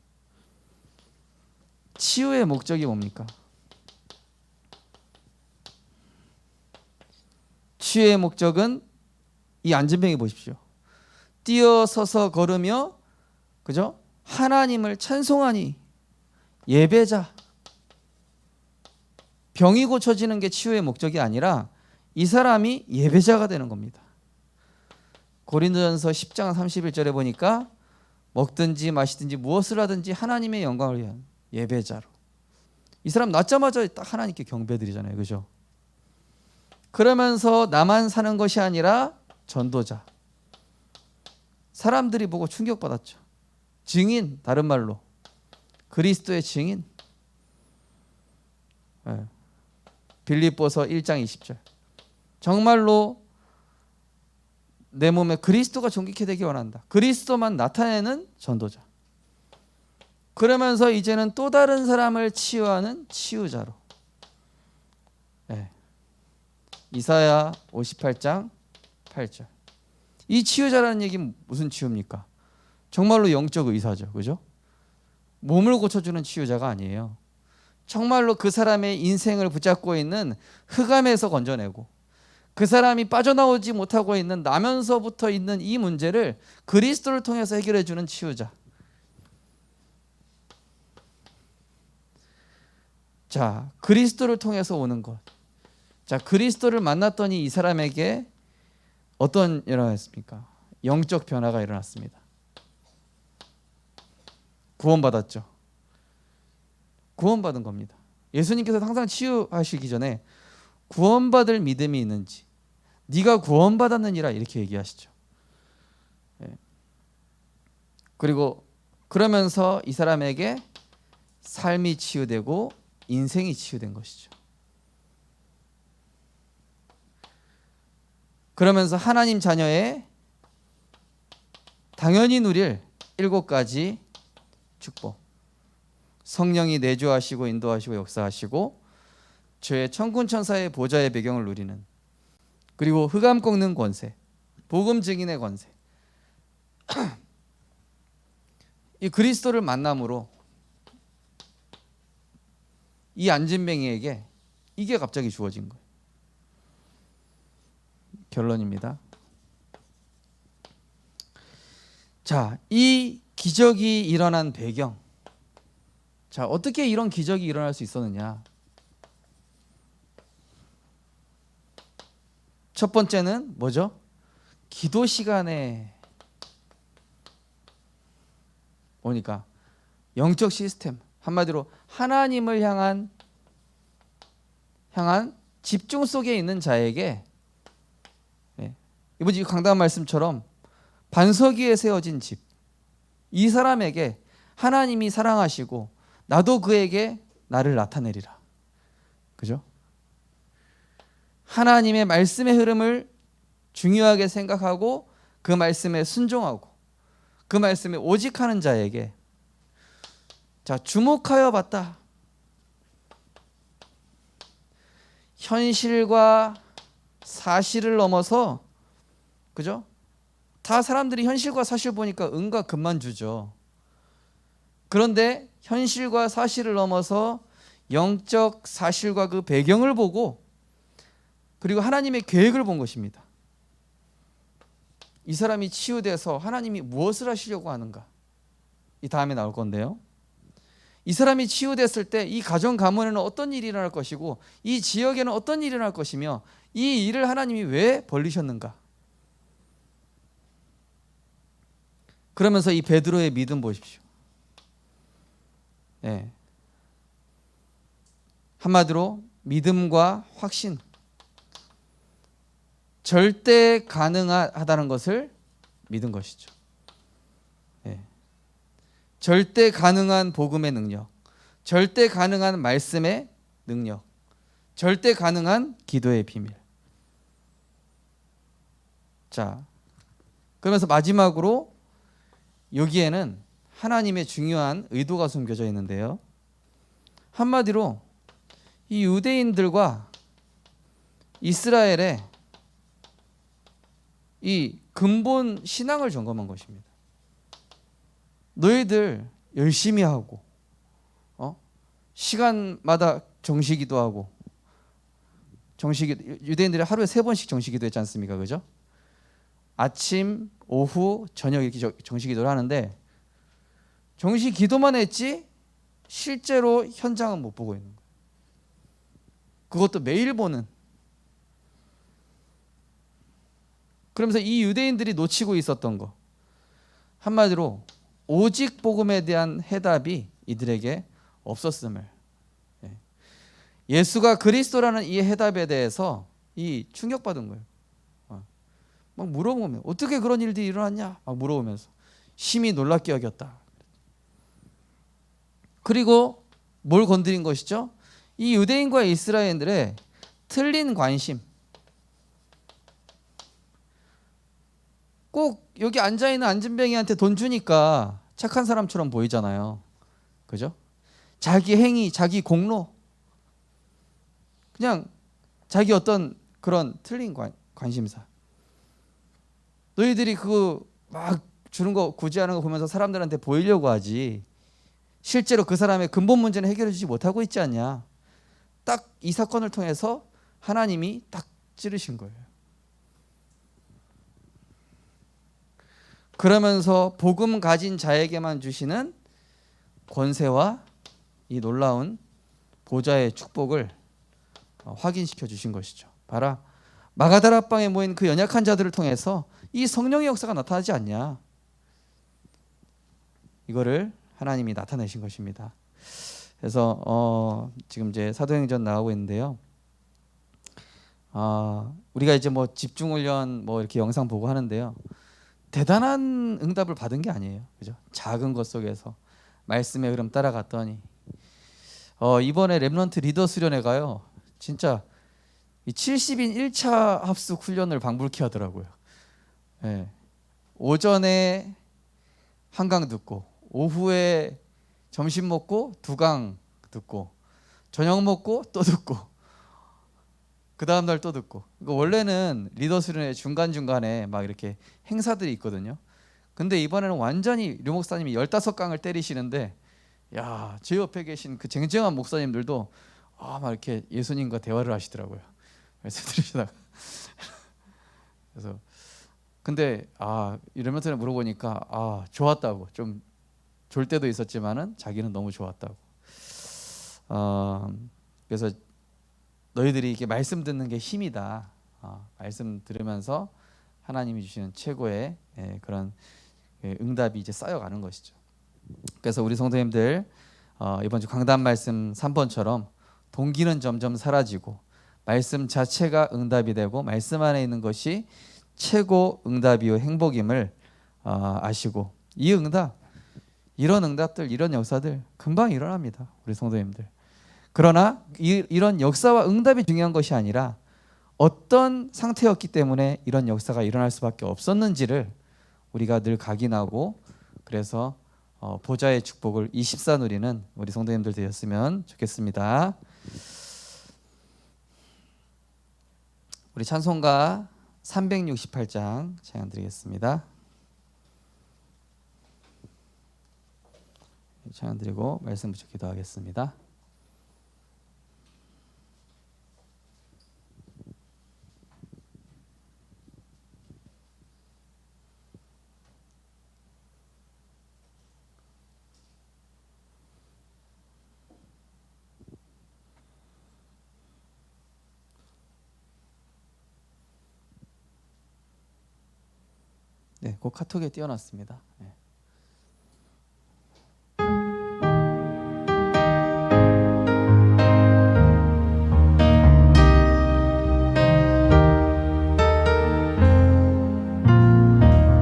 치유의 목적이 뭡니까? 치유의 목적은 이 안진뱅이 보십시오. 뛰어서서 걸으며, 그죠? 하나님을 찬송하니 예배자. 병이 고쳐지는 게 치유의 목적이 아니라 이 사람이 예배자가 되는 겁니다. 고린도전서 10장 31절에 보니까 먹든지 마시든지 무엇을 하든지 하나님의 영광을 위한 예배자로. 이 사람 낳자마자 딱 하나님께 경배드리잖아요. 그죠? 그러면서 나만 사는 것이 아니라 전도자. 사람들이 보고 충격받았죠. 증인, 다른 말로 그리스도의 증인. 네. 빌립보서 1장 20절. 정말로 내 몸에 그리스도가 존귀케 되기 원한다. 그리스도만 나타내는 전도자. 그러면서 이제는 또 다른 사람을 치유하는 치유자로. 네. 이사야 58장 8절. 이 치유자라는 얘기는 무슨 치유입니까? 정말로 영적 의사죠. 그죠? 몸을 고쳐주는 치유자가 아니에요. 정말로 그 사람의 인생을 붙잡고 있는 흑암에서 건져내고, 그 사람이 빠져나오지 못하고 있는 나면서부터 있는 이 문제를 그리스도를 통해서 해결해 주는 치유자. 자, 그리스도를 통해서 오는 것. 자, 그리스도를 만났더니 이 사람에게 어떤 일어나가 있습니까? 영적 변화가 일어났습니다. 구원받았죠. 구원받은 겁니다. 예수님께서 항상 치유하시기 전에 구원받을 믿음이 있는지, 네가 구원받았느니라 이렇게 얘기하시죠. 네. 그리고 그러면서 이 사람에게 삶이 치유되고 인생이 치유된 것이죠. 그러면서 하나님 자녀의 당연히 누릴 7가지 축복. 성령이 내주하시고 인도하시고 역사하시고 죄의 천군 천사의 보좌의 배경을 누리는, 그리고 흑암 꺾는 권세, 복음 증인의 권세. 이 그리스도를 만남으로 이 안진뱅이에게 이게 갑자기 주어진 거예요. 결론입니다. 자, 이 기적이 일어난 배경. 자, 어떻게 이런 기적이 일어날 수 있었느냐? 첫 번째는 뭐죠? 기도 시간에 보니까 영적 시스템, 한마디로 하나님을 향한 집중 속에 있는 자에게, 이번 주 강단 말씀처럼 반석 위에 세워진 집, 이 사람에게 하나님이 사랑하시고 나도 그에게 나를 나타내리라. 그죠? 하나님의 말씀의 흐름을 중요하게 생각하고 그 말씀에 순종하고 그 말씀에 오직하는 자에게, 자, 주목하여 봤다. 현실과 사실을 넘어서, 그죠? 다 사람들이 현실과 사실 보니까 은과 금만 주죠. 그런데 현실과 사실을 넘어서 영적 사실과 그 배경을 보고 그리고 하나님의 계획을 본 것입니다. 이 사람이 치유돼서 하나님이 무엇을 하시려고 하는가? 이 다음에 나올 건데요. 이 사람이 치유됐을 때 이 가정 가문에는 어떤 일이 일어날 것이고 이 지역에는 어떤 일이 일어날 것이며 이 일을 하나님이 왜 벌리셨는가? 그러면서 이 베드로의 믿음 보십시오. 한마디로 믿음과 확신, 절대 가능하다는 것을 믿은 것이죠. 절대 가능한 복음의 능력, 절대 가능한 말씀의 능력, 절대 가능한 기도의 비밀. 자, 그러면서 마지막으로 여기에는 하나님의 중요한 의도가 숨겨져 있는데요. 한마디로 이 유대인들과 이스라엘의 이 근본 신앙을 점검한 것입니다. 너희들 열심히 하고 시간마다 정시기도 하고, 유대인들이 하루에 3번씩 정시기도 했지 않습니까? 그죠? 아침, 오후, 저녁 이렇게 정시기도를 하는데 정시기도만 했지 실제로 현장은 못 보고 있는 거예요. 그것도 매일 보는. 그러면서 이 유대인들이 놓치고 있었던 거, 한마디로 오직 복음에 대한 해답이 이들에게 없었음을, 예수가 그리스도라는 이 해답에 대해서 이 충격받은 거예요. 막 물어보면 어떻게 그런 일들이 일어났냐 막 물어보면서 심히 놀랍게 여겼다. 그리고 뭘 건드린 것이죠? 이 유대인과 이스라엘들의 틀린 관심. 꼭 여기 앉아있는 안진뱅이한테 돈 주니까 착한 사람처럼 보이잖아요. 그죠? 자기 행위, 자기 공로, 그냥 자기 어떤 그런 틀린 관심사. 너희들이 그거 막 주는 거, 구제하는 거 보면서 사람들한테 보이려고 하지 실제로 그 사람의 근본 문제는 해결해 주지 못하고 있지 않냐. 딱 이 사건을 통해서 하나님이 딱 찌르신 거예요. 그러면서 복음 가진 자에게만 주시는 권세와 이 놀라운 보좌의 축복을 확인시켜 주신 것이죠. 봐라, 마가다라 방에 모인 그 연약한 자들을 통해서 이 성령의 역사가 나타나지 않냐. 이거를 하나님이 나타내신 것입니다. 그래서 지금 이제 사도행전 나오고 있는데요. 우리가 이제 뭐 집중훈련 뭐 이렇게 영상 보고 하는데요. 대단한 응답을 받은 게 아니에요. 그죠? 작은 것 속에서 말씀의 흐름 따라갔더니 이번에 렘넌트 리더 수련회가요. 진짜 이 70인 1차 합숙 훈련을 방불케 하더라고요. 오전에 한 강 듣고 오후에 점심 먹고 2강 듣고 저녁 먹고 또 듣고 그 다음 날 또 듣고. 그러니까 원래는 리더 수련회 중간중간에 막 이렇게 행사들이 있거든요. 근데 이번에는 완전히 류 목사님이 15강을 때리시는데, 야, 제 옆에 계신 그 쟁쟁한 목사님들도 막 이렇게 예수님과 대화를 하시더라고요. 그래서 들으시다가 그래서 근데 이러면서 물어보니까 좋았다고, 좀 졸 때도 있었지만은 자기는 너무 좋았다고. 그래서 너희들이 이렇게 말씀 듣는 게 힘이다. 말씀 들으면서 하나님이 주시는 최고의 그런 응답이 이제 쌓여가는 것이죠. 그래서 우리 성도님들 이번 주 강단 말씀 3번처럼 동기는 점점 사라지고 말씀 자체가 응답이 되고 말씀 안에 있는 것이 최고 응답이요 행복임을 아시고 이 응답, 이런 응답들, 이런 역사들 금방 일어납니다. 우리 성도님들. 그러나 이런 역사와 응답이 중요한 것이 아니라 어떤 상태였기 때문에 이런 역사가 일어날 수밖에 없었는지를 우리가 늘 각인하고 그래서 보좌의 축복을 24 누리는 우리 성도님들 되었으면 좋겠습니다. 우리 찬송가 368장 찬양 드리겠습니다. 찬양 드리고 말씀 붙여 기도하겠습니다. 네, 그 카톡에 띄워놨습니다. 네.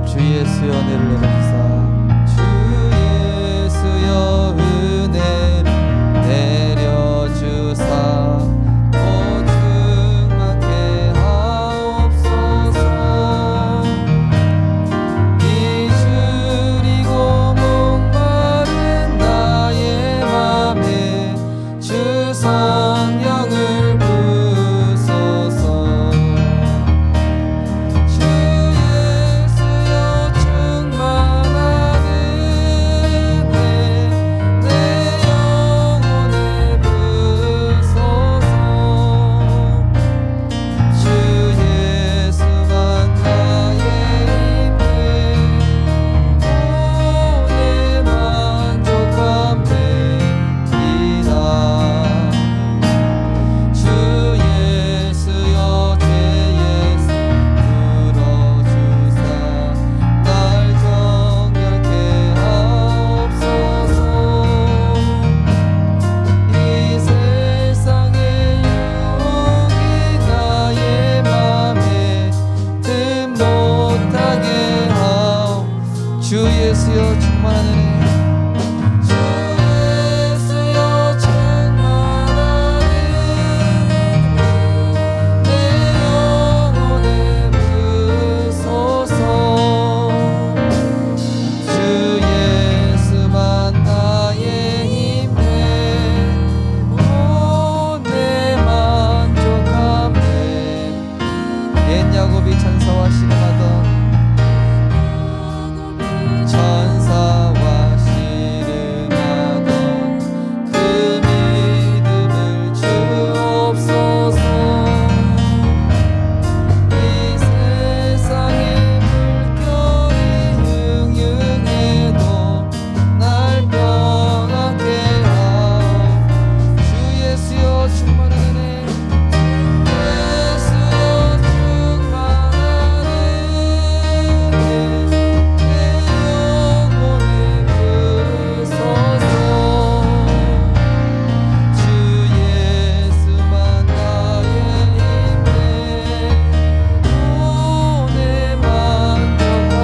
주 예수여 은혜를 내려주사 주 예수여 은혜를 내려주사 오죽 하옵소서 잊으리고 목마른 나의 맘에 주 성령을 부소서 주 예수여 충만한 은혜 내 영혼에 부소서 주 예수만 나의 힘에 오늘 만족함 되리라 주 예수여 죄의 상 풀어주사 날 정결케 하옵소서 이 세상의 유혹이 나의 맘에 틈 못하게 하오 주 예수여 충만한 은혜 주 예수여 충만한 은혜 내 영혼에 부소서 주 예수만 나의 힘에 오늘 만족함 옛 야곱이 천사와 씨름하던 천사와 씨름하던 그 믿음을 주옵소서 이 세상의 물결이 흥흥해도 날 평안케 하오 주 예수여 충만한 은혜 예수여 충만한 은혜 내 영혼에 부소서 주 예수만 나의 힘에 오늘 만족함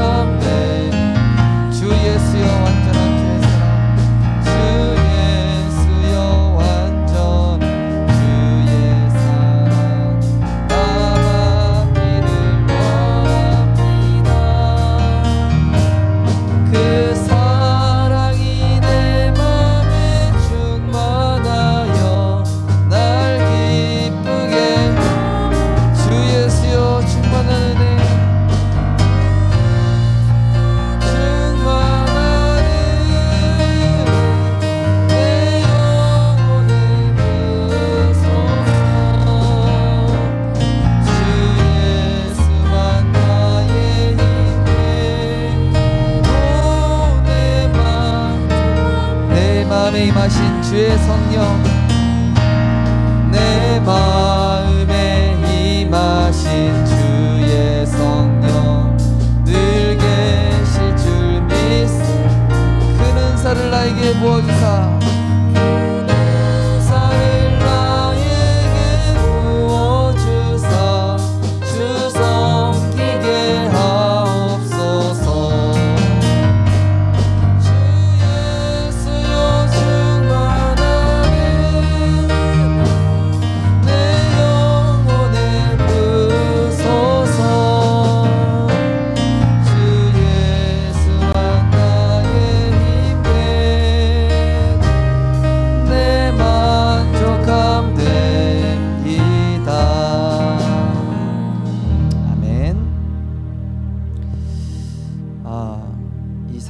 주 예수여 완전한 주의 사랑 주 예수여 완전 주의 사랑 나 받기를 원합니다 그 사랑이 내 맘에 충만하여 날 기쁘게 주 예수여 충만한 은혜 충만한 은혜 내 영혼에 부소서 주 예수만 나의 힘에 오늘 만족함 내 마음에 임하신 주의 성령 내 마음에 임하신 주의 성령 늘 계실 줄 믿습니다 그는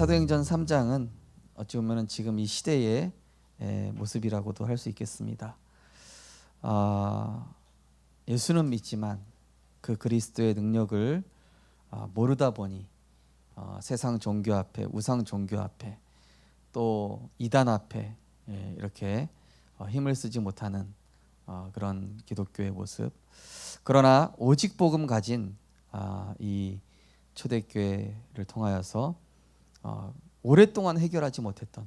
사도행전 3장은 어찌 보면 지금 이 시대의 모습이라고도 할 수 있겠습니다. 예수는 믿지만 그 그리스도의 능력을 모르다 보니 세상 종교 앞에, 우상 종교 앞에, 또 이단 앞에 이렇게 힘을 쓰지 못하는 그런 기독교의 모습. 그러나 오직 복음 가진 이 초대교회를 통하여서 오랫동안 해결하지 못했던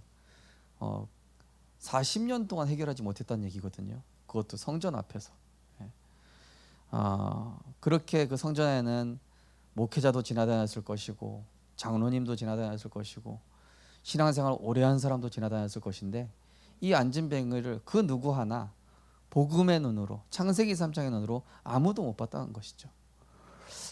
40년 동안 해결하지 못했던 얘기거든요. 그것도 성전 앞에서. 그렇게 그 성전에는 목회자도 지나다녔을 것이고 장로님도 지나다녔을 것이고 신앙생활 오래 한 사람도 지나다녔을 것인데 이 안진뱅이를 그 누구 하나 복음의 눈으로, 창세기 3장의 눈으로 아무도 못 봤다는 것이죠.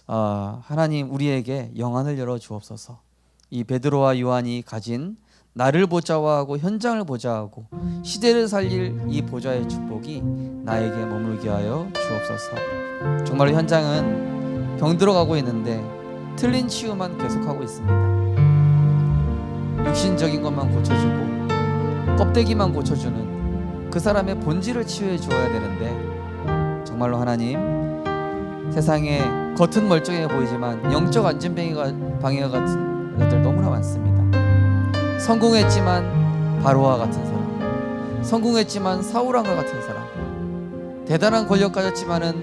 하나님 우리에게 영안을 열어 주옵소서. 이 베드로와 요한이 가진 나를 보좌와 하고 현장을 보좌하고 시대를 살릴 이 보좌의 축복이 나에게 머물게 하여 주옵소서. 정말 현장은 병들어가고 있는데 틀린 치유만 계속하고 있습니다. 육신적인 것만 고쳐주고 껍데기만 고쳐주는 그 사람의 본질을 치유해 주어야 되는데 정말로 하나님 세상에 겉은 멀쩡해 보이지만 영적 안진뱅이가 방해가 같은 것들 너무나 많습니다. 성공했지만 바로와 같은 사람, 성공했지만 사울왕과 같은 사람, 대단한 권력 가졌지만은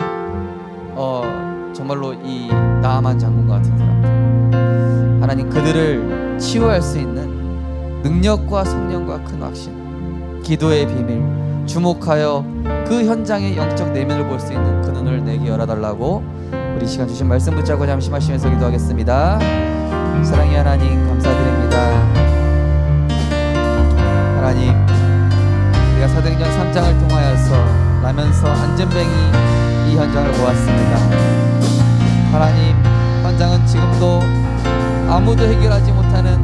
정말로 이 나아만 장군과 같은 사람들, 하나님 그들을 치유할 수 있는 능력과 성령과 큰 확신, 기도의 비밀, 주목하여 그 현장의 영적 내면을 볼 수 있는 그 눈을 내게 열어달라고 우리 시간 주신 말씀 붙잡고 잠시 마시면서 기도하겠습니다. 사랑의 하나님 감사드립니다. 하나님 우리가 사도행전 3장을 통하여서 나면서 안진뱅이 이 현장을 보았습니다. 하나님 현장은 지금도 아무도 해결하지 못하는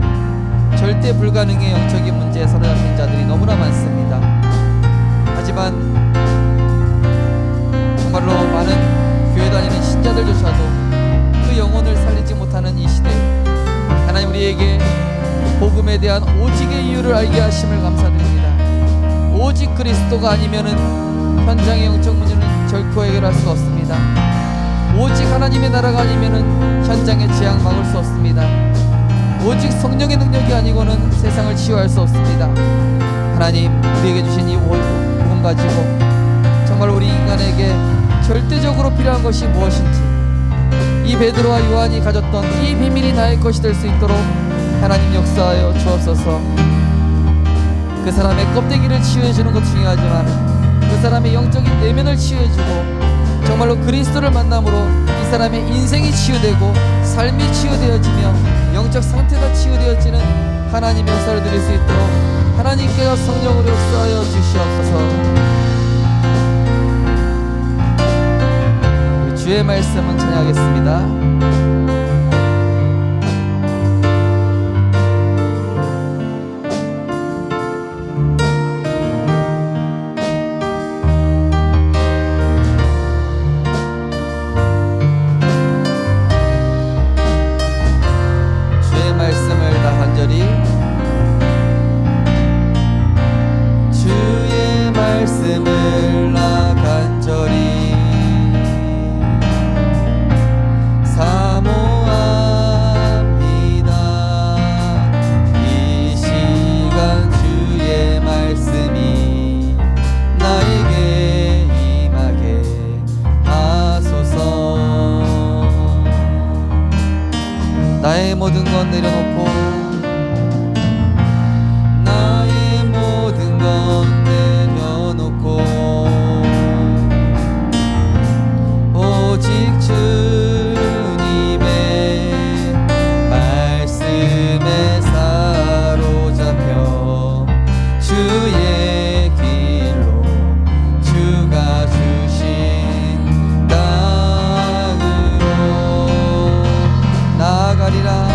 절대 불가능의 영적인 문제에 사로잡힌 자들이 너무나 많습니다. 하지만 정말로 많은 교회 다니는 신자들조차도 그 영혼을 살리지 못하는 이 시대, 하나님 우리에게 복음에 대한 오직의 이유를 알게 하심을 감사드립니다. 오직 그리스도가 아니면은 현장의 영적 문제는 결코 해결할 수 없습니다. 오직 하나님의 나라가 아니면은 현장의 재앙 막을 수 없습니다. 오직 성령의 능력이 아니고는 세상을 치유할 수 없습니다. 하나님 우리에게 주신 이 복음 가지고 정말 우리 인간에게 절대적으로 필요한 것이 무엇인지 이 베드로와 요한이 가졌던 이 비밀이 나의 것이 될 수 있도록 하나님 역사하여 주옵소서. 그 사람의 껍데기를 치유해주는 것도 중요하지만 그 사람의 영적인 내면을 치유해주고 정말로 그리스도를 만남으로 이 사람의 인생이 치유되고 삶이 치유되어지며 영적 상태가 치유되어지는 하나님의 역사를 드릴 수 있도록 하나님께서 성령으로 역사하여 주시옵소서. 우리 주의 말씀은 찬양하겠습니다. 주의 말씀을 나 간절히 사모합니다. 이 시간 주의 말씀이 나에게 임하게 하소서. 나의 모든 것 내려놓고 오직 주님의 말씀에 사로잡혀 주의 길로 주가 주신 땅으로 나아가리라.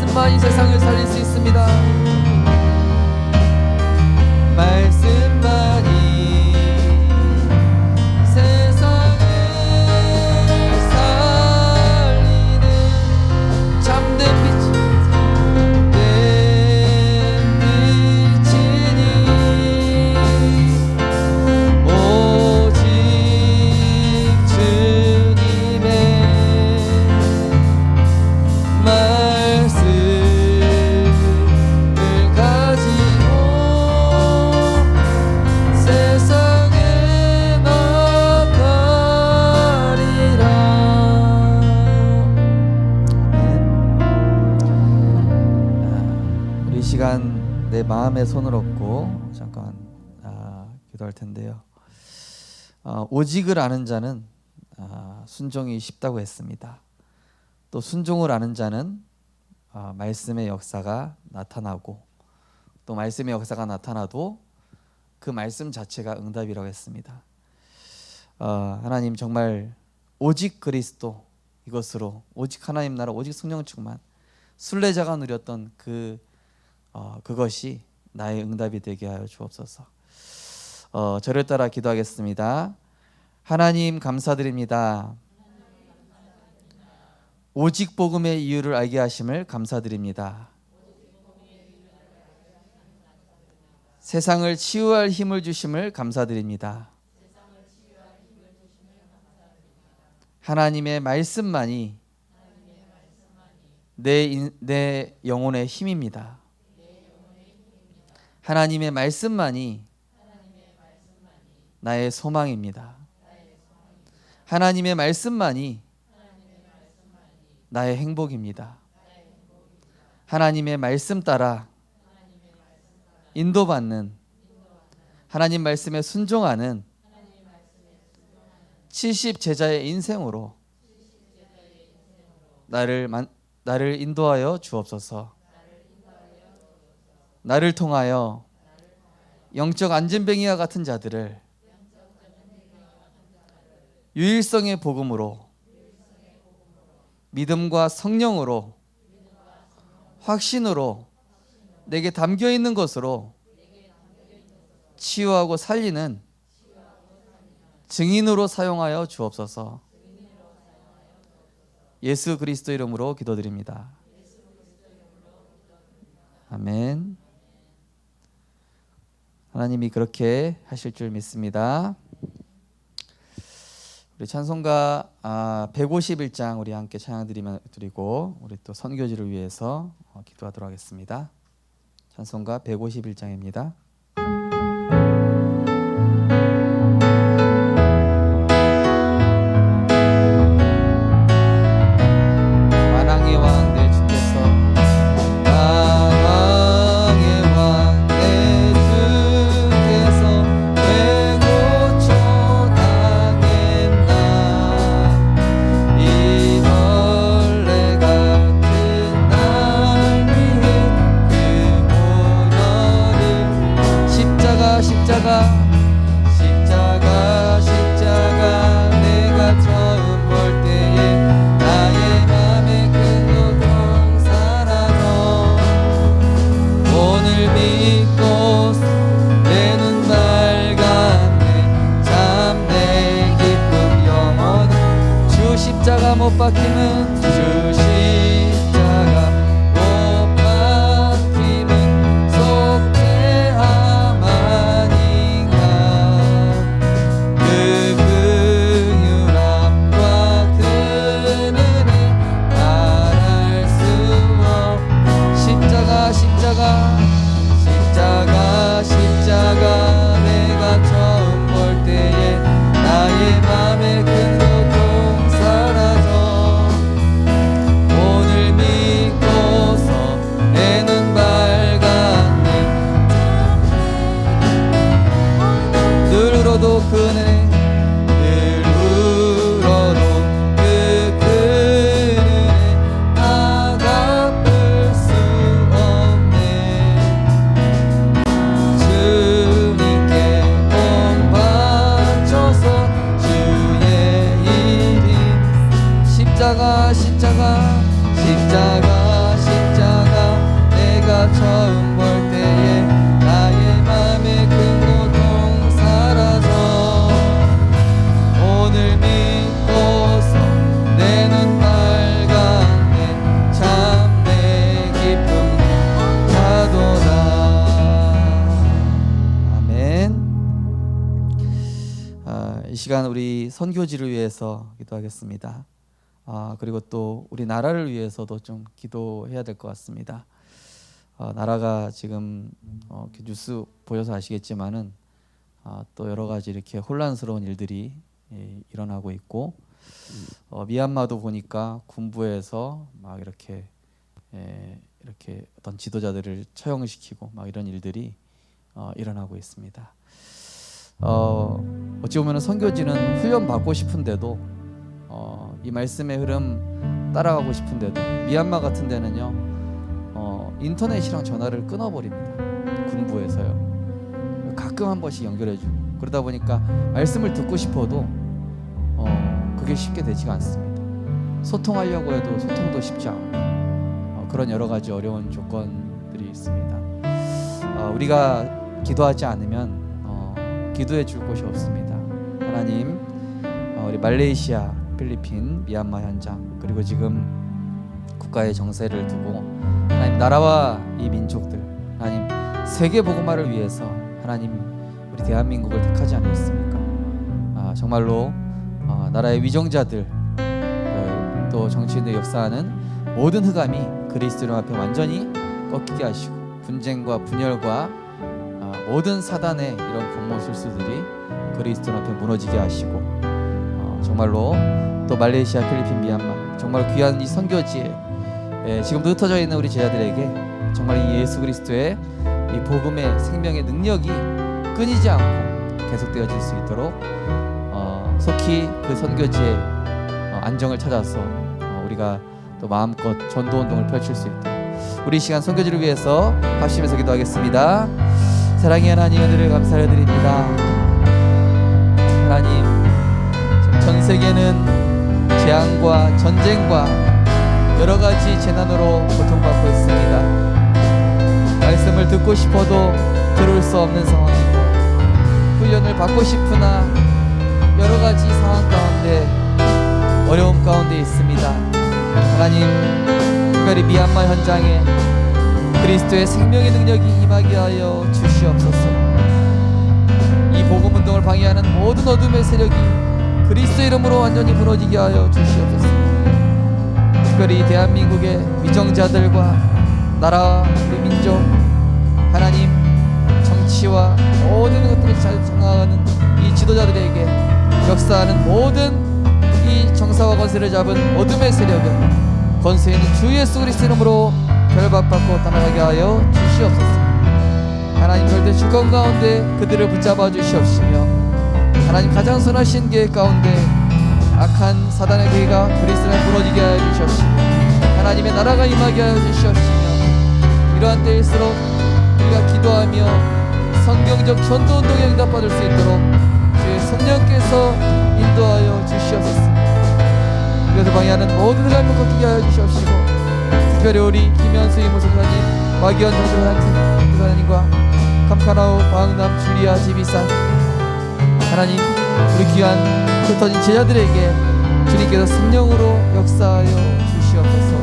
말씀만이 세상을 살릴 수 있습니다. 말씀만이 세상을 살리는 참된 빛이니 오직 주님의 말씀을 가지고 세상에 나가리라. 우리 이 시간 내 마음에 손을 얹고 잠깐 기도할 텐데요. 오직을 아는 자는 순종이 쉽다고 했습니다. 또 순종을 아는 자는 말씀의 역사가 나타나고 또 말씀의 역사가 나타나도 그 말씀 자체가 응답이라고 했습니다. 하나님 정말 오직 그리스도 이것으로 오직 하나님 나라 오직 성령 충만 순례자가 누렸던 그것이 나의 응답이 되게 하여 주옵소서. 저를 따라 기도하겠습니다. 하나님 감사드립니다. 오직 복음의 이유를 알게 하심을 감사드립니다. 세상을 치유할 힘을 주심을 감사드립니다. 하나님의 말씀만이 내 영혼의 힘입니다. 하나님의 말씀만이 나의 소망입니다. 하나님의 말씀만이 나의 행복입니다. 하나님의 말씀 따라 인도받는 하나님 말씀에 순종하는 70 제자의 인생으로 나를 인도하여 주옵소서. 나를 통하여 영적 안전뱅이와 같은 자들을 유일성의 복음으로 믿음과 성령으로 확신으로 내게 담겨 있는 것으로 치유하고 살리는 증인으로 사용하여 주옵소서. 예수 그리스도 이름으로 기도드립니다. 아멘. 하나님이 그렇게 하실 줄 믿습니다. 우리 찬송가 151장 우리 함께 찬양 드리고 우리 또 선교지를 위해서 기도하도록 하겠습니다. 찬송가 151장입니다. 만왕의 왕 내 주께서 만왕의 왕 내 주께서 왜 고쳐당했나 이 벌레 같은 날 위해 그 고난을 시간 우리 선교지를 위해서 기도하겠습니다. 그리고 또 우리 나라를 위해서도 좀 기도해야 될 것 같습니다. 나라가 지금 뉴스 보셔서 아시겠지만은 또 여러 가지 이렇게 혼란스러운 일들이 일어나고 있고 미얀마도 보니까 군부에서 막 이렇게 어떤 지도자들을 처형시키고 막 이런 일들이 일어나고 있습니다. 어찌 보면 선교지는 훈련 받고 싶은데도 이 말씀의 흐름 따라가고 싶은데도 미얀마 같은 데는요 인터넷이랑 전화를 끊어버립니다. 군부에서요. 가끔 한 번씩 연결해주고 그러다 보니까 말씀을 듣고 싶어도 그게 쉽게 되지가 않습니다. 소통하려고 해도 소통도 쉽지 않고 그런 여러 가지 어려운 조건들이 있습니다. 우리가 기도하지 않으면 기도해 줄 곳이 없습니다. 하나님, 우리 말레이시아, 필리핀, 미얀마 현장 그리고 지금 국가의 정세를 두고 하나님 나라와 이 민족들 하나님 세계 복음화를 위해서 하나님 우리 대한민국을 택하지 않으셨습니까? 정말로 나라의 위정자들 또 정치인들 역사하는 모든 흑암이 그리스도 앞에 완전히 꺾이게 하시고 분쟁과 분열과 모든 사단의 이런 권모술수들이 그리스도 앞에 무너지게 하시고 정말로 또 말레이시아, 필리핀, 미얀마 정말 귀한 이 선교지에 지금도 흩어져 있는 우리 제자들에게 정말 이 예수 그리스도의 이 복음의 생명의 능력이 끊이지 않고 계속되어질 수 있도록 속히 그 선교지의 안정을 찾아서 우리가 또 마음껏 전도운동을 펼칠 수 있도록 우리 시간 선교지를 위해서 합심해서 기도하겠습니다. 사랑의 하나님 은혜를 감사드립니다. 하나님 전 세계는 재앙과 전쟁과 여러 가지 재난으로 고통받고 있습니다. 말씀을 듣고 싶어도 들을 수 없는 상황이고 훈련을 받고 싶으나 여러 가지 상황 가운데 어려움 가운데 있습니다. 하나님 특별히 미얀마 현장에 그리스도의 생명의 능력이 임하게 하여 주시옵소서. 이 복음운동을 방해하는 모든 어둠의 세력이 그리스도 이름으로 완전히 무너지게 하여 주시옵소서. 특별히 대한민국의 위정자들과 나라와 우리 민족 하나님 정치와 모든 것들을 잘 정하는 이 지도자들에게 역사하는 모든 이 정사와 권세를 잡은 어둠의 세력은 권세 있는 주 예수 그리스도 이름으로 결박받고 떠나가게 하여 주시옵소서. 하나님 절대 주권 가운데 그들을 붙잡아 주시옵시며 하나님 가장 선하신 계획 가운데 악한 사단의 계획가 그리스도를 무너지게 하여 주시옵시며 하나님의 나라가 임하게 하여 주시옵시며 이러한 때일수록 우리가 기도하며 성경적 전도운동에 응답받을 수 있도록 주의 성령께서 인도하여 주시옵소서. 이것을 방해하는 모든 흑암을 꺾이게 하여 주시옵시고 특별히 우리 김현수 이모선사님, 마기현 정선사님과 감카나우 방남 줄리아 지비산 하나님 우리 귀한 흩어진 제자들에게 주님께서 성령으로 역사하여 주시옵소서.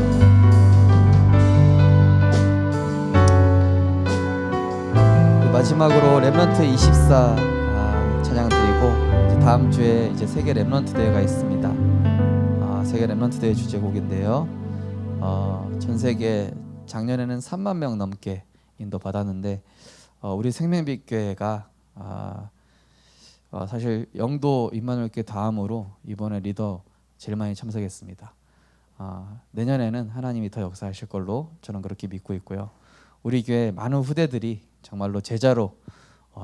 마지막으로 렘넌트 24 찬양 드리고 이제 다음 주에 이제 세계 렘넌트 대회가 있습니다. 세계 렘넌트 대회 주제곡인데요. 전 세계 작년에는 3만 명 넘게 인도 받았는데 우리 생명빛 교회가 사실 영도 임마누엘 교회 다음으로 이번에 리더 제일 많이 참석했습니다. 내년에는 하나님이 더 역사하실 걸로 저는 그렇게 믿고 있고요. 우리 교회 많은 후대들이 정말로 제자로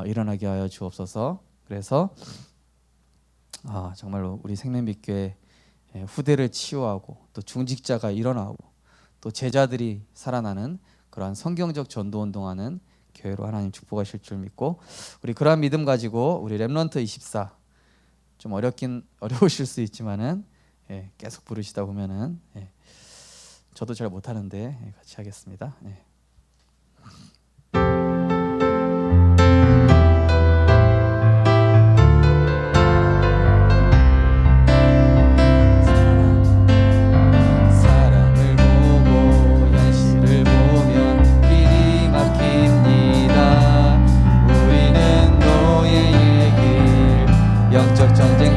일어나게 하여 주옵소서. 그래서 정말로 우리 생명빛 교회 후대를 치유하고 또 중직자가 일어나고 또 제자들이 살아나는 그러한 성경적 전도운동하는 교회로 하나님 축복하실 줄 믿고 우리 그러한 믿음 가지고 우리 렘넌트 24 좀 어려우실 수 있지만은 계속 부르시다 보면은 저도 잘 못하는데 같이 하겠습니다. 영적 전쟁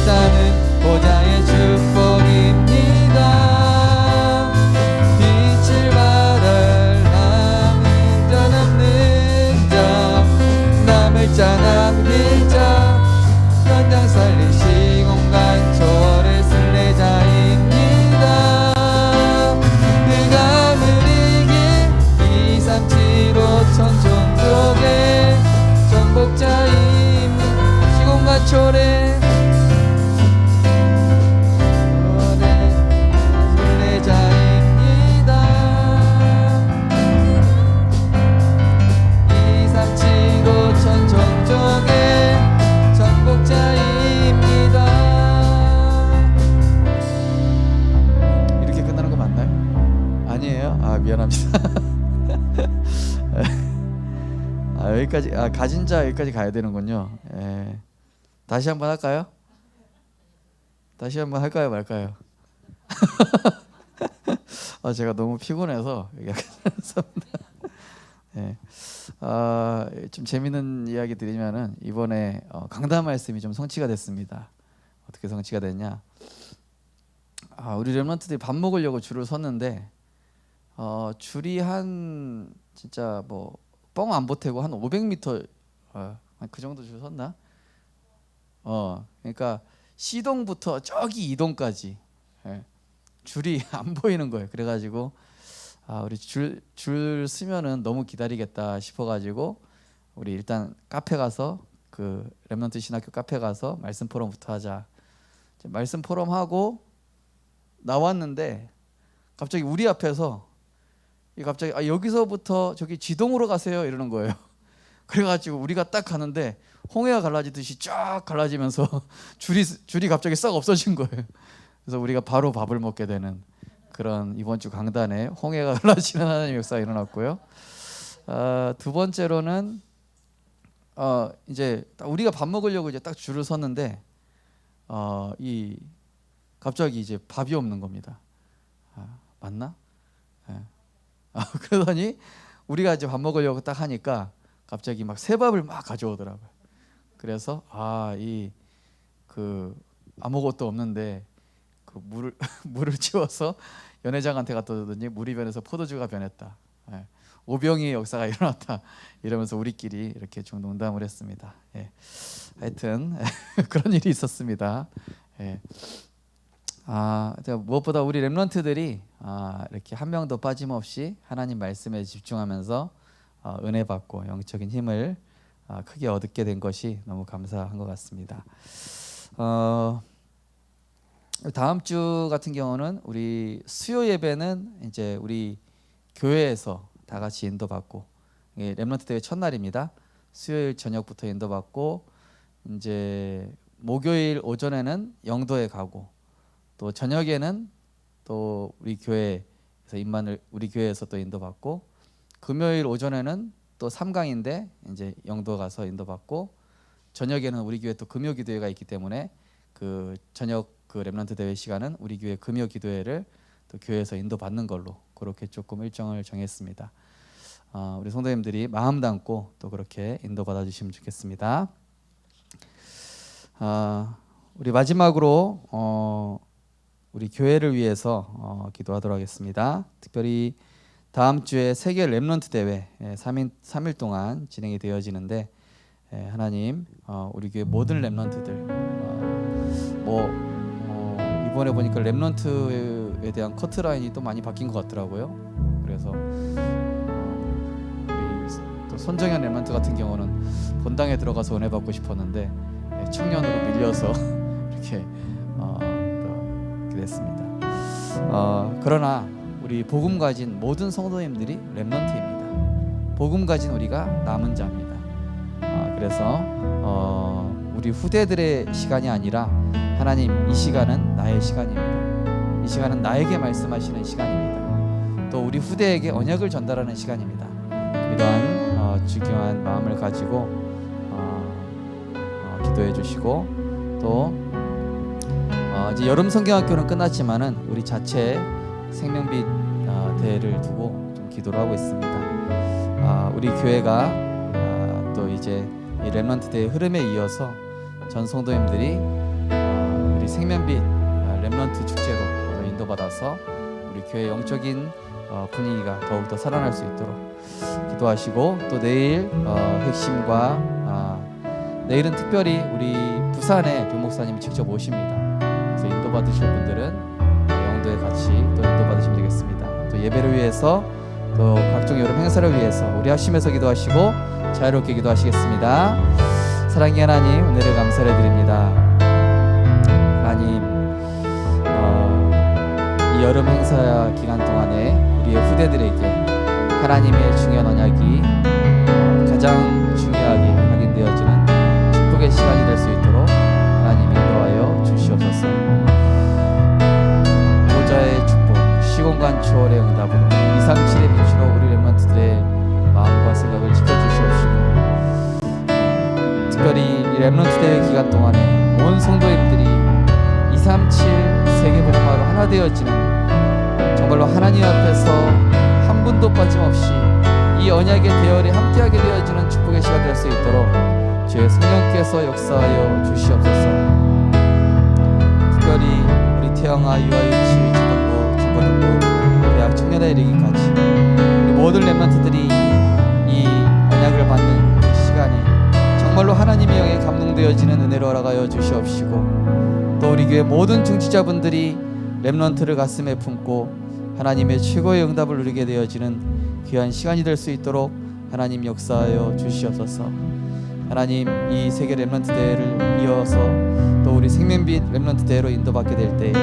사는 보좌의 축복입니다. 빛을 발할 남은 자 남는 자 남을 자 남긴 자 현장 살린 시공간 초월의 순례자입니다. 그감을 이긴 237호천 종족의 정복자임 시공간 초래 순례자입니다. 237호천 종족의 정복자입니다. 이렇게 끝나는 거 맞나요? 아니에요? 아 미안합니다. 여기까지 가진 자 여기까지 가야 되는군요. 예. 다시 한번 할까요? 다시 한번 할까요 말까요? 제가 너무 피곤해서 예. 좀 재밌는 이야기 드리면은 이번에 강단 말씀이 좀 성취가 됐습니다. 어떻게 성취가 됐냐? 우리 렘넌트들이 밥 먹으려고 줄을 섰는데 줄이 한 진짜 뭐 뻥 안 보태고 한 500m 그 정도 줄 섰나? 그러니까 C동부터 저기 E동까지 줄이 안 보이는 거예요. 그래가지고 우리 줄 쓰면은 너무 기다리겠다 싶어가지고 우리 일단 카페 가서 그 렘넌트 신학교 카페 가서 말씀 포럼부터 하자. 말씀 포럼 하고 나왔는데 갑자기 우리 앞에서 갑자기 여기서부터 저기 지동으로 가세요 이러는 거예요. 그래가지고 우리가 딱 가는데 홍해가 갈라지듯이 쫙 갈라지면서 줄이 갑자기 싹 없어진 거예요. 그래서 우리가 바로 밥을 먹게 되는 그런 이번 주 강단에 홍해가 갈라지는 하나님의 역사가 일어났고요. 두 번째로는 이제 우리가 밥 먹으려고 이제 딱 줄을 섰는데 갑자기 이제 밥이 없는 겁니다. 맞나? 네. 그러더니 우리가 이제 밥 먹으려고 딱 하니까 갑자기 막 새밥을 막 가져오더라고요. 그래서 아무것도 없는데 그 물을 채워서 연회장한테 갖다 줬더니 물이 변해서 포도주가 변했다. 예. 오병이의 역사가 일어났다. 이러면서 우리끼리 이렇게 좀 농담을 했습니다. 예. 하여튼 그런 일이 있었습니다. 예. 무엇보다 우리 렘넌트들이 이렇게 한 명도 빠짐없이 하나님 말씀에 집중하면서 은혜 받고 영적인 힘을 크게 얻게 된 것이 너무 감사한 것 같습니다. 다음 주 같은 경우는 우리 수요 예배는 이제 우리 교회에서 다 같이 인도받고 렘넌트 대회 첫날입니다. 수요일 저녁부터 인도받고 이제 목요일 오전에는 영도에 가고 또 저녁에는 또 우리 교회에서 우리 교회에서 또 인도받고 금요일 오전에는 또 3강인데 이제 영도 가서 인도받고 저녁에는 우리 교회 또 금요 기도회가 있기 때문에 그 저녁 그 렘넌트 대회 시간은 우리 교회 금요 기도회를 또 교회에서 인도받는 걸로 그렇게 조금 일정을 정했습니다. 우리 성도님들이 마음 담고 또 그렇게 인도받아 주시면 좋겠습니다. 우리 마지막으로 우리 교회를 위해서 기도하도록 하겠습니다. 특별히 다음 주에 세계 렘넌트 대회 3일 동안 진행이 되어지는데 하나님 우리 교회 모든 렘넌트들 이번에 보니까 렘넌트에 대한 커트라인이 또 많이 바뀐 것 같더라고요. 그래서 우리 또 손정현 렘넌트 같은 경우는 본당에 들어가서 은혜 받고 싶었는데 청년으로 밀려서 이렇게 됐습니다. 그러나 우리 복음 가진 모든 성도님들이 렘넌트입니다. 복음 가진 우리가 남은 자입니다. 그래서 우리 후대들의 시간이 아니라 하나님 이 시간은 나의 시간입니다. 이 시간은 나에게 말씀하시는 시간입니다. 또 우리 후대에게 언약을 전달하는 시간입니다. 이러한 중요한 마음을 가지고 기도해 주시고 또 이제 여름 성경학교는 끝났지만은 우리 자체 생명빛 대회를 두고 좀 기도를 하고 있습니다. 우리 교회가 또 이제 이 렘넌트 대회 흐름에 이어서 전 성도님들이 생명빛 렘넌트 축제로 인도받아서 우리 교회 영적인 분위기가 더욱더 살아날 수 있도록 기도하시고, 또 내일 핵심과 내일은 특별히 우리 부산에 교 목사님이 직접 오십니다. 그래서 인도받으실 분들은 영도에 같이 또 인도받으시면 되겠습니다. 또 예배를 위해서, 또 각종 여름 행사를 위해서 우리 합심해서 기도하시고 자유롭게 기도하시겠습니다. 사랑의 하나님, 은혜를 감사를 드립니다. 하나님, 이 여름 행사 기간 동안에 우리의 후대들에게 하나님의 중요한 언약이 가장 중요하게 확인되어지는 축복의 시간이 될 수 있도록 하나님 인도하여 주시옵소서. 보좌의 축복, 시공간 초월의 응답으로 237의 빛으로 우리 렘넌트들의 마음과 생각을 지켜주시옵시고, 특별히 이 렘넌트 대회 기간 동안에 온 성도님들이 237 세계복음화로 하나 되어지는, 정말로 하나님 앞에서 한 분도 빠짐없이 이 언약의 대열에 함께하게 되어지는 축복의 시간 될 수 있도록 주의 성령께서 역사하여 주시옵소서. 특별히 우리 태영아 유아유치 초등부 중고등부 대학 청년에 이르기까지 우리 모든 렘넌트들이 이 언약을 받는 그 시간에 정말로 하나님의 영에 감동되어지는 은혜로 허락하여 주시옵시고, 또 우리 교회 모든 중지자분들이 렘넌트를 가슴에 품고 하나님의 최고의 응답을 누리게 되어지는 귀한 시간이 될 수 있도록 하나님 역사하여 주시옵소서. 하나님, 이 세계 렘넌트 대회를 이어서 또 우리 생명빛 렘넌트 대회로 인도받게 될 때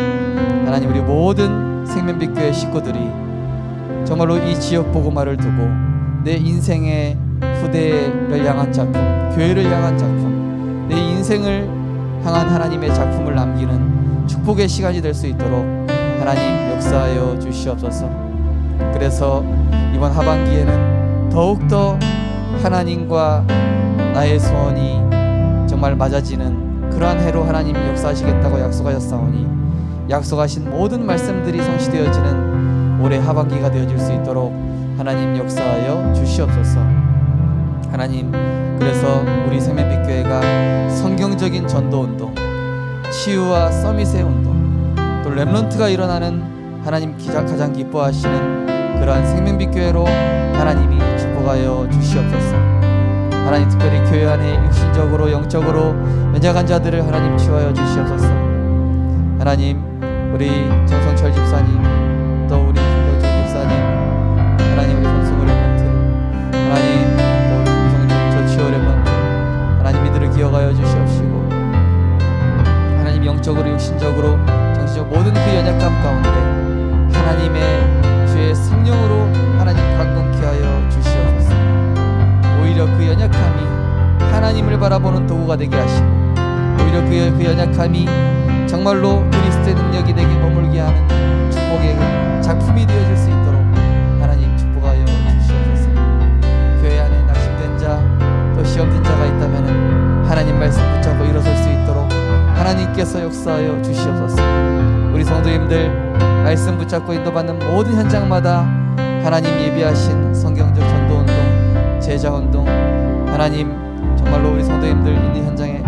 하나님, 우리 모든 생명빛 교회 식구들이 정말로 이 지역 복음화를 두고 내 인생의 후대를 향한 작품, 교회를 향한 작품, 내 인생을 향한 하나님의 작품을 남기는 축복의 시간이 될 수 있도록 하나님 역사하여 주시옵소서. 그래서 이번 하반기에는 더욱더 하나님과 나의 소원이 정말 맞아지는 그러한 해로 하나님 역사하시겠다고 약속하셨사오니, 약속하신 모든 말씀들이 성취되어지는 올해 하반기가 되어질 수 있도록 하나님 역사하여 주시옵소서. 하나님, 그래서 우리 생명빛 교회가 성경적인 전도운동, 치유와 서밋의 운동, 또 렘넌트가 일어나는 하나님 가장 기뻐하시는 그러한 생명빛 교회로 하나님이 축복하여 주시옵소서. 하나님, 특별히 교회 안에 육신적으로 영적으로 연약한 자들을 하나님 치유하여 주시옵소서. 하나님, 우리 정성철 집사님, 또 우리 김동철 집사님, 하나님, 우리 손승우 렘넌트, 하나님, 또 우리 김성준 조치호 렘넌트, 하나님 이들을 기억하여 주시옵시고, 하나님 영적으로 육신적으로 정신적으로 모든 그 연약감 가운데 하나님의 주의 성령으로 하나님 강건케 하여 주시옵소서. 오히려 그 연약함이 하나님을 바라보는 도구가 되게 하시고, 오히려 그 연약함이 정말로 그리스도의 능력이 내게 머물게 하는 축복의 작품이 되어질 수 있도록 하나님 축복하여 주시옵소서. 교회 안에 낙심된 자, 또 시험된 자가 있다면 하나님 말씀 붙잡고 일어설 수 있도록 하나님께서 역사하여 주시옵소서. 우리 성도님들 말씀 붙잡고 인도받는 모든 현장마다 하나님 예비하신 성경적 전도운동, 제자운동, 하나님 정말로 우리 성도님들 있는 현장에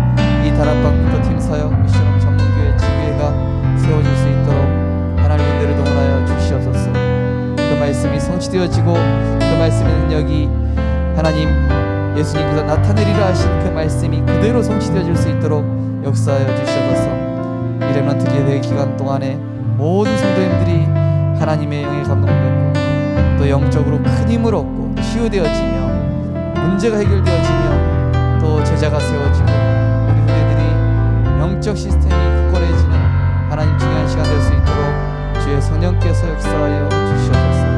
이 다락방부터 팀사역, 미션홈 전문교회, 지교회가 세워질 수 있도록 하나님 은혜를 동원하여 주시옵소서. 그 말씀이 성취되어지고 그 말씀의 능력이 하나님 예수님께서 나타내리라 하신 그 말씀이 그대로 성취되어질 수 있도록 역사하여 주시옵소서. 이 렘넌트 예배 기간 동안에 모든 성도님들이 하나님의 영에 감동받고 또 영적으로 큰 힘을 얻고 치유되어지며 문제가 해결되어지며 또 제자가 세워지고 우리 후대들이 영적 시스템이 굳건해지는 하나님 중요한 시간 될 수 있도록 주의 성령께서 역사하여 주시옵소서.